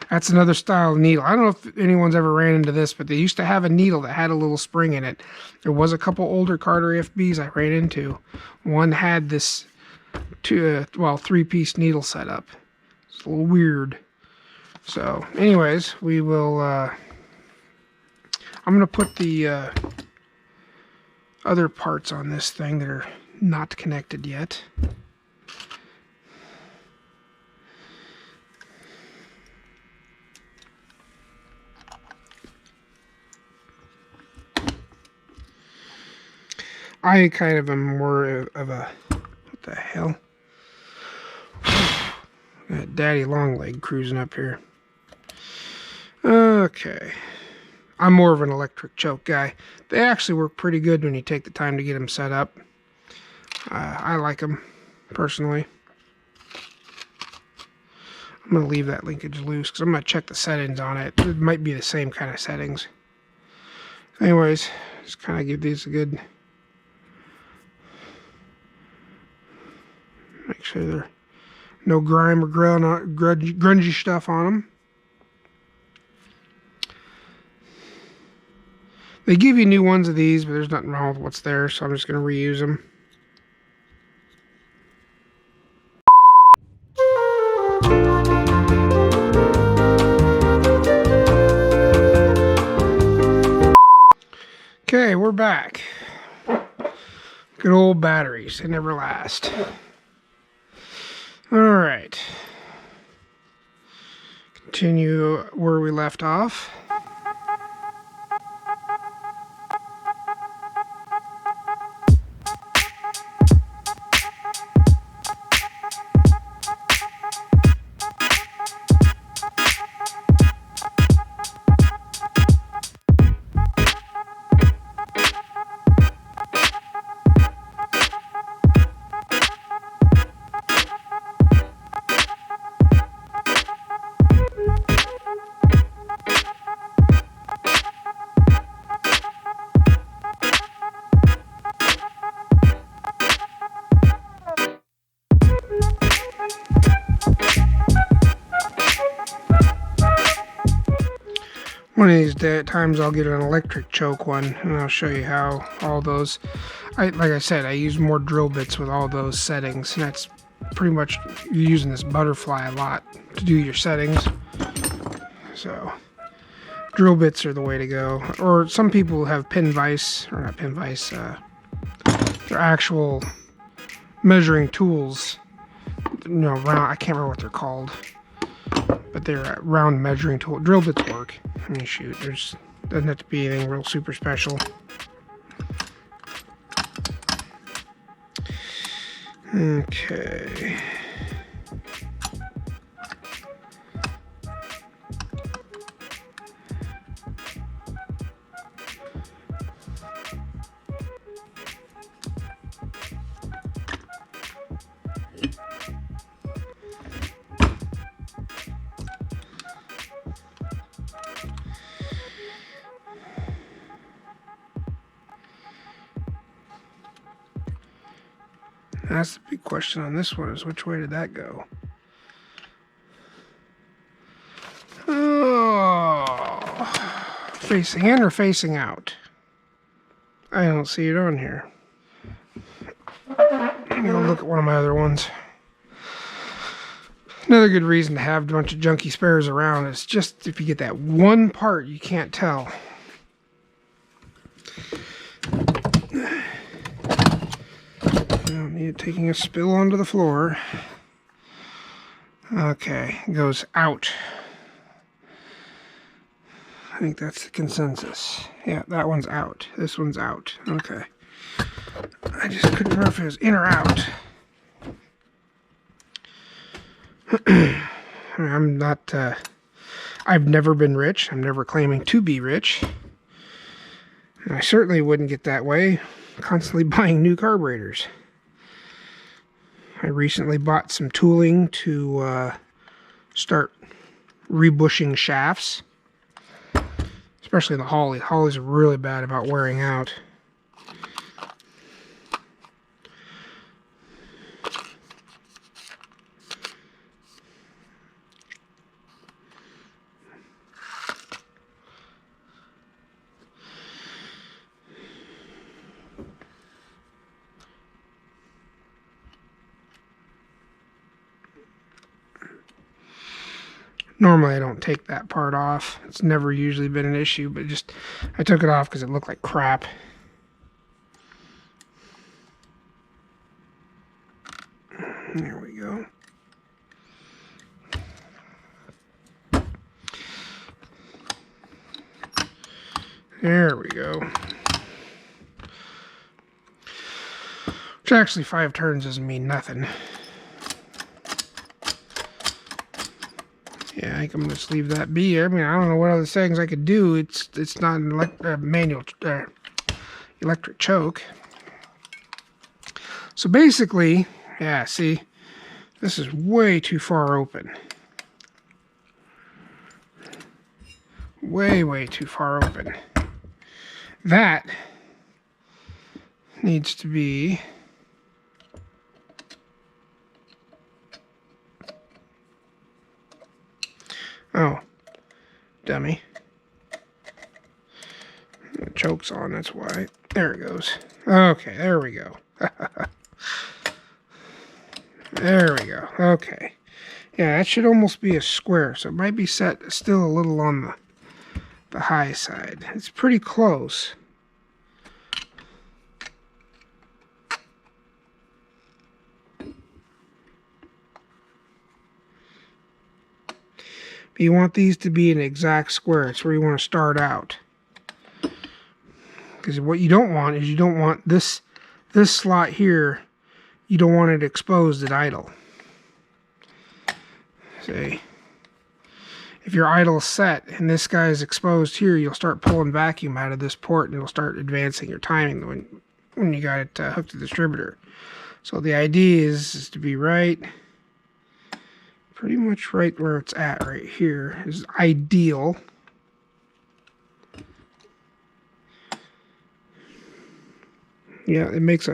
That's another style of needle. I don't know if anyone's ever ran into this, but they used to have a needle that had a little spring in it. There was a couple older Carter AFBs I ran into. One had this three-piece needle setup. It's a little weird. So, anyways, we will. I'm gonna put the other parts on this thing that are not connected yet. I kind of am more of a, what the hell? Got Daddy Longleg cruising up here. Okay. I'm more of an electric choke guy. They actually work pretty good when you take the time to get them set up. I like them, personally. I'm going to leave that linkage loose because I'm going to check the settings on it. It might be the same kind of settings. Anyways, just kind of give these a good... Make sure there no grime or grungy stuff on them. They give you new ones of these, but there's nothing wrong with what's there, so I'm just going to reuse them. Okay, we're back. Good old batteries, they never last. Alright. Continue where we left off. One of these times I'll get an electric choke one, and I'll show you how all those, like I said, I use more drill bits with all those settings, and that's pretty much using this butterfly a lot to do your settings. So drill bits are the way to go. Or some people have pin vise, or not pin vise, they're actual measuring tools. No, round, I can't remember what they're called, but they're round measuring tool. Drill bits work. I mean, shoot, doesn't have to be anything real super special. Okay. That's the big question on this one, is which way did that go? Oh, facing in or facing out? I don't see it on here. I'm gonna look at one of my other ones. Another good reason to have a bunch of junky spares around is just if you get that one part you can't tell. I don't need it taking a spill onto the floor. Okay, it goes out. I think that's the consensus. Yeah, that one's out. This one's out. Okay. I just couldn't remember if it was in or out. I'm not, I've never been rich. I'm never claiming to be rich. And I certainly wouldn't get that way constantly buying new carburetors. I recently bought some tooling to start rebushing shafts. Especially the Holly. Hollies are really bad about wearing out. Normally I don't take that part off. It's never usually been an issue, but just I took it off because it looked like crap. There we go. There we go. Which actually 5 turns doesn't mean nothing. Yeah, I think I'm going to just leave that be. I mean, I don't know what other settings I could do. It's not an manual electric choke. So basically, yeah, see, this is way too far open. Way too far open. That needs to be... Oh, dummy. The choke's on, that's why. There it goes. Okay, there we go. There we go. Okay. Yeah, that should almost be a square, so it might be set still a little on the high side. It's pretty close. But you want these to be an exact square. It's where you want to start out. Because what you don't want is you don't want this slot here, you don't want it exposed at idle. See? If your idle is set and this guy is exposed here, you'll start pulling vacuum out of this port and it'll start advancing your timing when you got it hooked to the distributor. So the idea is to be right... pretty much right where it's at right here is ideal. Yeah, it makes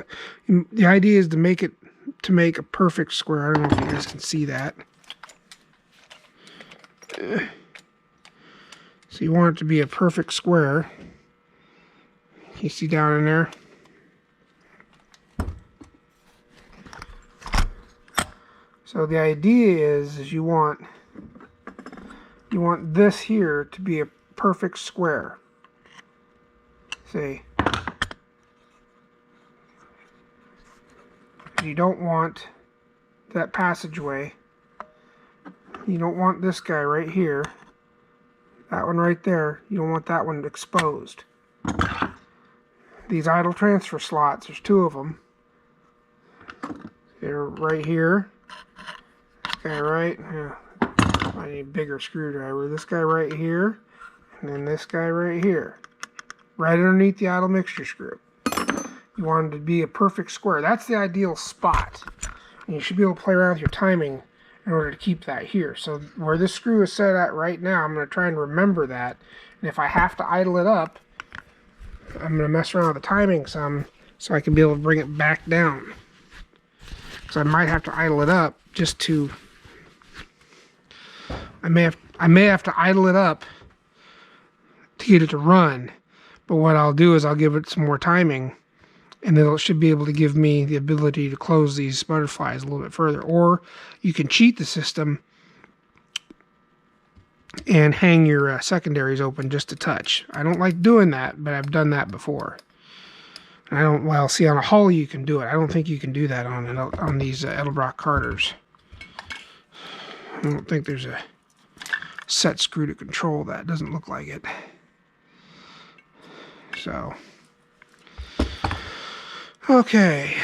the idea is to make a perfect square. I don't know if you guys can see that. So you want it to be a perfect square. You see down in there? So the idea is you want this here to be a perfect square. See? You don't want that passageway. You don't want this guy right here. That one right there. You don't want that one exposed. These idle transfer slots, there's 2 of them. They're right here. This guy right, yeah, I need a bigger screwdriver. This guy right here, and then this guy right here. Right underneath the idle mixture screw. You want it to be a perfect square. That's the ideal spot. And you should be able to play around with your timing in order to keep that here. So where this screw is set at right now, I'm going to try and remember that. And if I have to idle it up, I'm going to mess around with the timing some so I can be able to bring it back down. So I might have to idle it up just to... I may have to idle it up to get it to run. But what I'll do is I'll give it some more timing, and then it should be able to give me the ability to close these butterflies a little bit further. Or you can cheat the system and hang your secondaries open just a touch. I don't like doing that, but I've done that before. And I don't, well, see, on a Hull you can do it. I don't think you can do that on these Edelbrock Carters. I don't think there's a set screw to control that. Doesn't look like it. So, okay.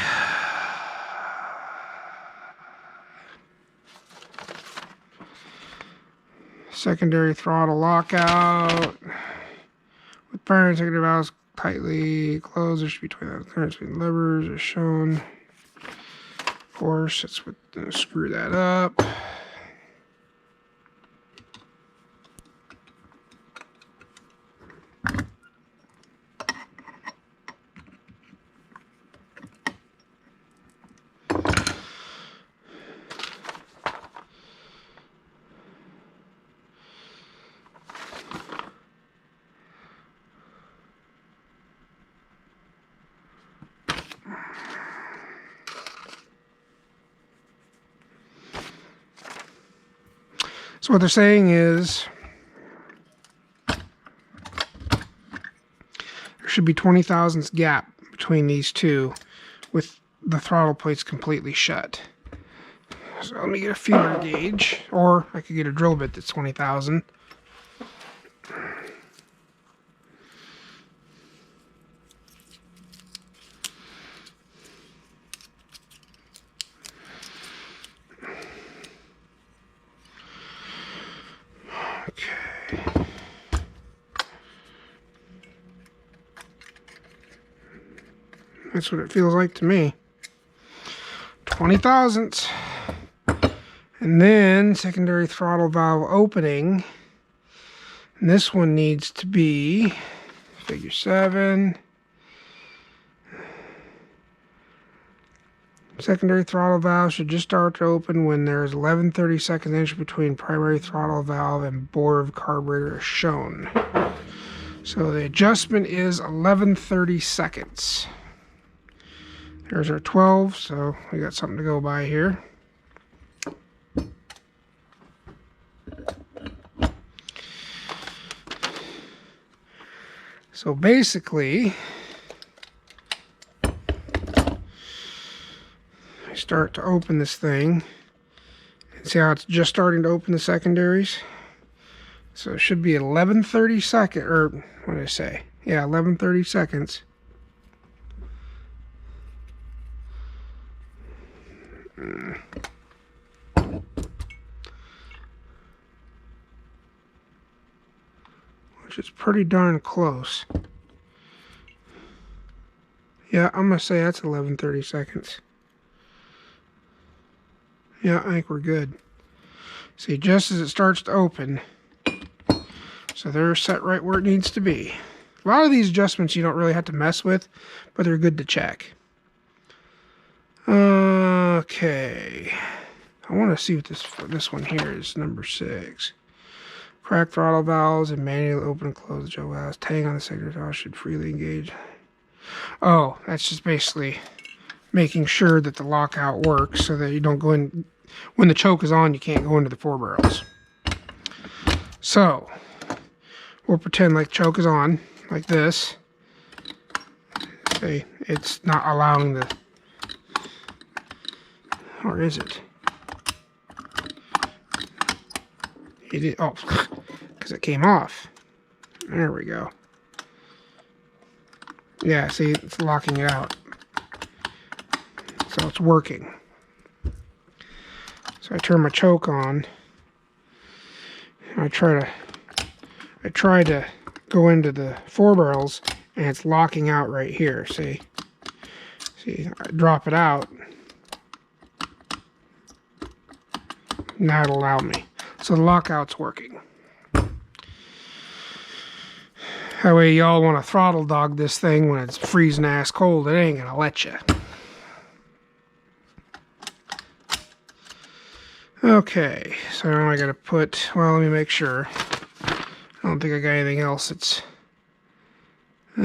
Secondary throttle lockout. With primary and secondary valves tightly closed, there should be 20 clearance between levers as shown. Of course, that's what screw that up. So what they're saying is there should be 20 thousandths gap between these two with the throttle plates completely shut. So let me get a feeler gauge, or I could get a drill bit that's 20,000. Okay. That's what it feels like to me. 20 thousandths. And then secondary throttle valve opening. And this one needs to be figure 7. Secondary throttle valve should just start to open when there's 11/32 inch between primary throttle valve and bore of carburetor as shown. So the adjustment is 11/32. There's our 12, so we got something to go by here. So basically, I start to open this thing, and see how it's just starting to open the secondaries? So it should be 11/32, or what did I say? Yeah, 11/32. Which is pretty darn close. Yeah, I'm gonna say that's 11/32. Yeah, I think we're good. See, just as it starts to open, so they're set right where it needs to be. A lot of these adjustments you don't really have to mess with, but they're good to check. Okay, I want to see what this one here is. Number 6. Crack throttle valves and manually open and close the joe valves. Tang on the secondary throttle should freely engage. Oh, that's just basically making sure that the lockout works so that you don't go in. When the choke is on, you can't go into the 4 barrels. So, we'll pretend like choke is on, like this. See, it's not allowing the... Or is it? It is, oh, because it came off. There we go. Yeah, see, it's locking it out. So it's working. So I turn my choke on. I try to go into the 4 barrels, and it's locking out right here. See, I drop it out. Now it'll allow me. So the lockout's working. That way y'all want to throttle dog this thing when it's freezing ass cold. It ain't gonna let you. Okay, so now I gotta put, well, let me make sure. I don't think I got anything else. It's the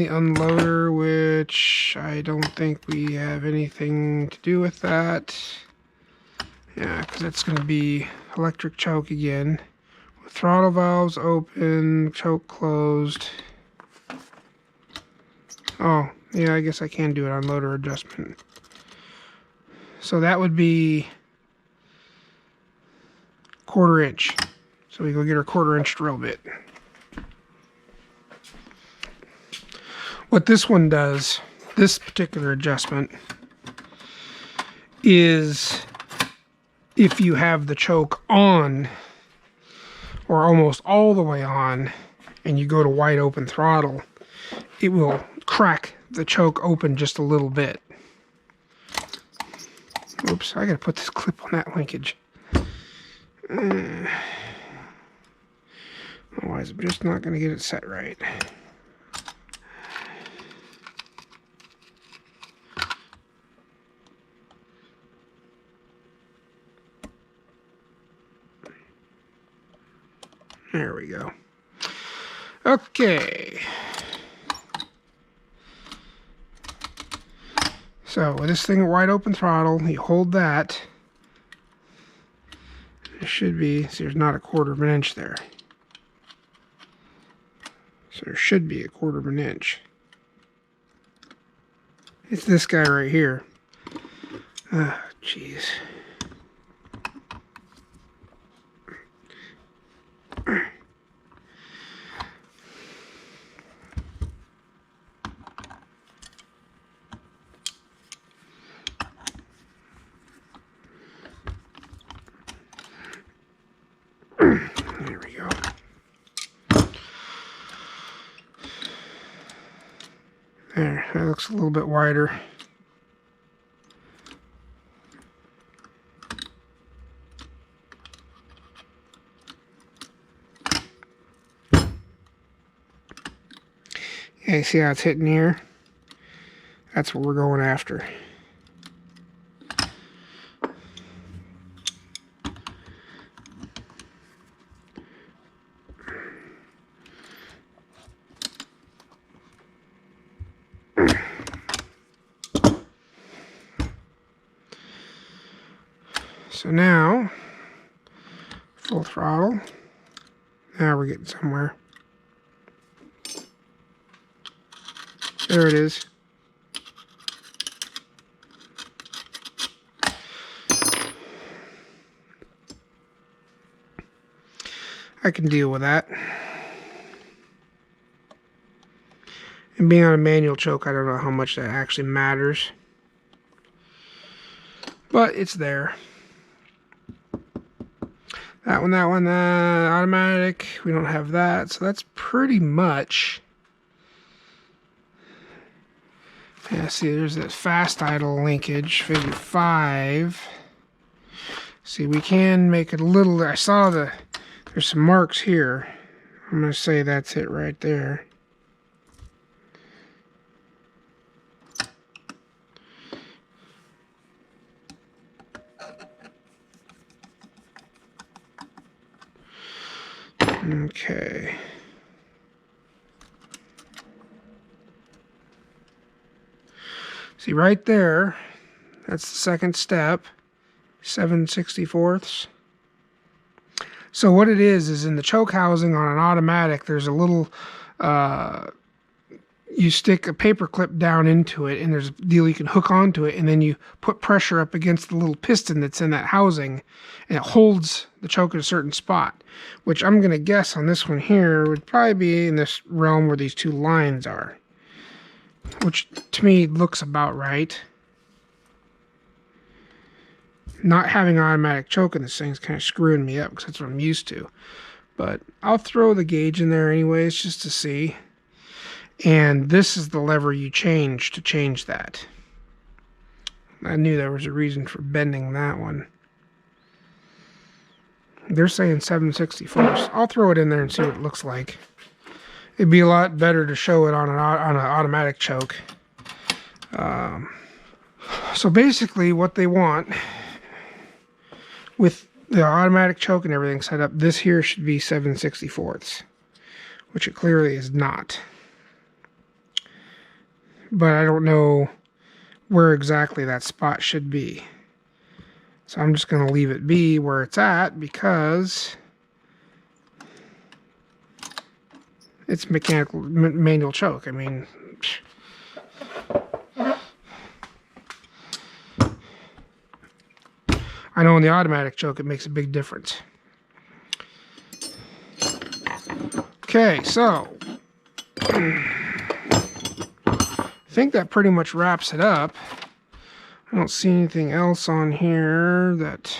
unloader, which I don't think we have anything to do with that. Yeah, because it's going to be electric choke again. With throttle valves open, choke closed. Oh, yeah, I guess I can do it on loader adjustment. So that would be 1/4 inch. So we go get our 1/4 inch drill bit. What this one does, this particular adjustment, is if you have the choke on, or almost all the way on, and you go to wide open throttle, it will crack the choke open just a little bit. Oops, I gotta put this clip on that linkage. Otherwise, I'm just not gonna get it set right. There we go. Okay. So with this thing at wide open throttle, you hold that. It should be, see, there's not a 1/4 of an inch there. So there should be a 1/4 of an inch. It's this guy right here. Ah, jeez. There we go. There, that looks a little bit wider. Okay, see how it's hitting here? That's what we're going after. So now, full throttle. Now we're getting somewhere. There it is. I can deal with that. And being on a manual choke, I don't know how much that actually matters. But it's there. That one, automatic. We don't have that. So that's pretty much. Yeah, see, there's that fast idle linkage, figure 5. See, we can make it a little. I saw there's some marks here. I'm going to say that's it right there. Okay. See right there, that's the second step, 7/64. So what it is in the choke housing on an automatic, there's a little, you stick a paper clip down into it, and there's a deal you can hook onto it, and then you put pressure up against the little piston that's in that housing, and it holds the choke at a certain spot, which I'm going to guess on this one here would probably be in this realm where these two lines are, which to me looks about right. Not having automatic choke in this thing's kind of screwing me up because that's what I'm used to. But I'll throw the gauge in there anyways just to see. And this is the lever you change to change that. I knew there was a reason for bending that one. They're saying 7/64. I'll throw it in there and see what it looks like. It'd be a lot better to show it on an automatic choke. So basically what they want with the automatic choke and everything set up, this here should be 7/64, which it clearly is not. But I don't know where exactly that spot should be. So I'm just going to leave it be where it's at because it's mechanical manual choke. I mean, I know in the automatic choke it makes a big difference. Okay, so I think that pretty much wraps it up. I don't see anything else on here that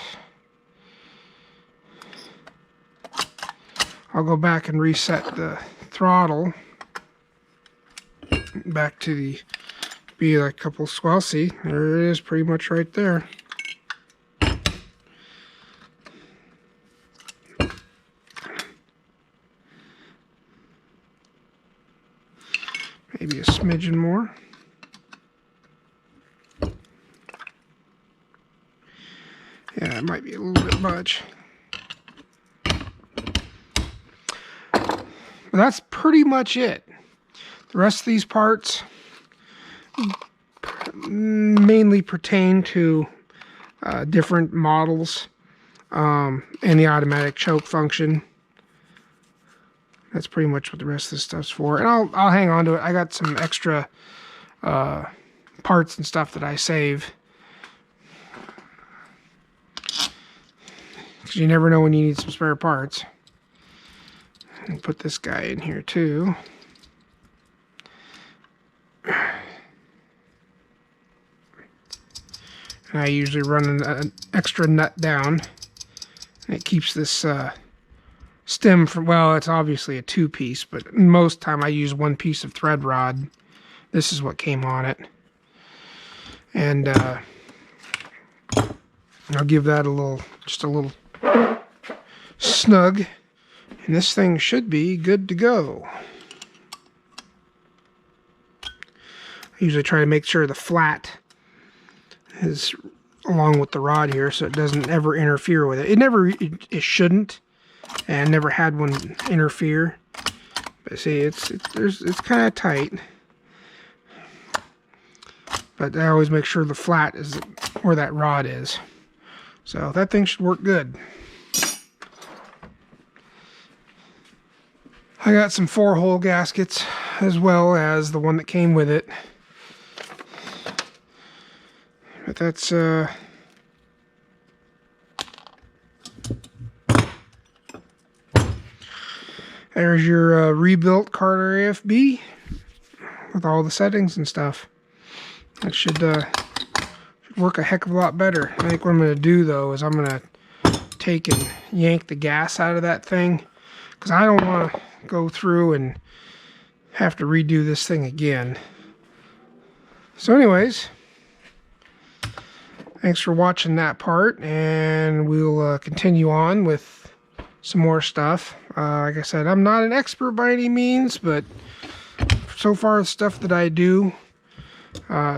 I'll go back and reset the throttle back to the be like a couple. Well, see, there it is, pretty much right there. Maybe a smidgen more. Yeah, it might be a little bit much. But that's pretty much it. The rest of these parts mainly pertain to different models and the automatic choke function. That's pretty much what the rest of this stuff's for. And I'll hang on to it. I got some extra parts and stuff that I save. Because you never know when you need some spare parts. And put this guy in here too. And I usually run an extra nut down. And it keeps this stem from, well, it's obviously a two-piece, but most time I use one piece of thread rod. This is what came on it. And I'll give that just a little snug, and this thing should be good to go. I usually try to make sure the flat is along with the rod here so it doesn't ever interfere with it. It shouldn't, and never had one interfere. But see, it's kind of tight. But I always make sure the flat is where that rod is. So that thing should work good. I got some 4-hole gaskets as well as the one that came with it. But that's there's your rebuilt Carter AFB with all the settings and stuff. That should work a heck of a lot better. I think what I'm going to do though is I'm going to take and yank the gas out of that thing, because I don't want to go through and have to redo this thing again. So anyways, thanks for watching that part, and we'll continue on with some more stuff. Like I said, I'm not an expert by any means, but so far the stuff that I do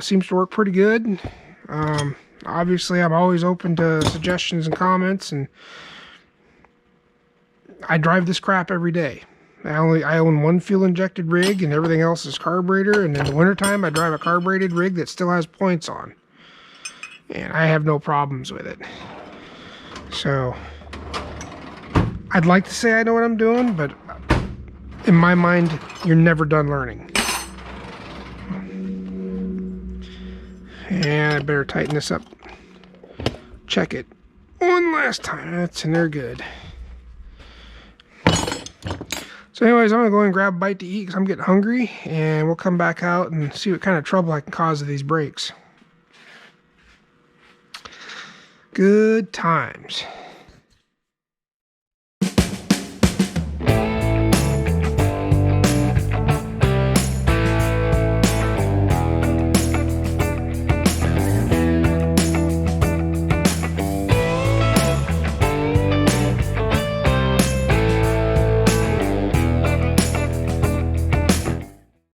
seems to work pretty good. Obviously, I'm always open to suggestions and comments, and I drive this crap every day. I own one fuel-injected rig, and everything else is carburetor, and in the wintertime, I drive a carbureted rig that still has points on. And I have no problems with it. So, I'd like to say I know what I'm doing, but in my mind, you're never done learning. And I better tighten this up. Check it one last time. That's in there good. So anyways, I'm going to go and grab a bite to eat because I'm getting hungry, and we'll come back out and see what kind of trouble I can cause with these brakes. Good times.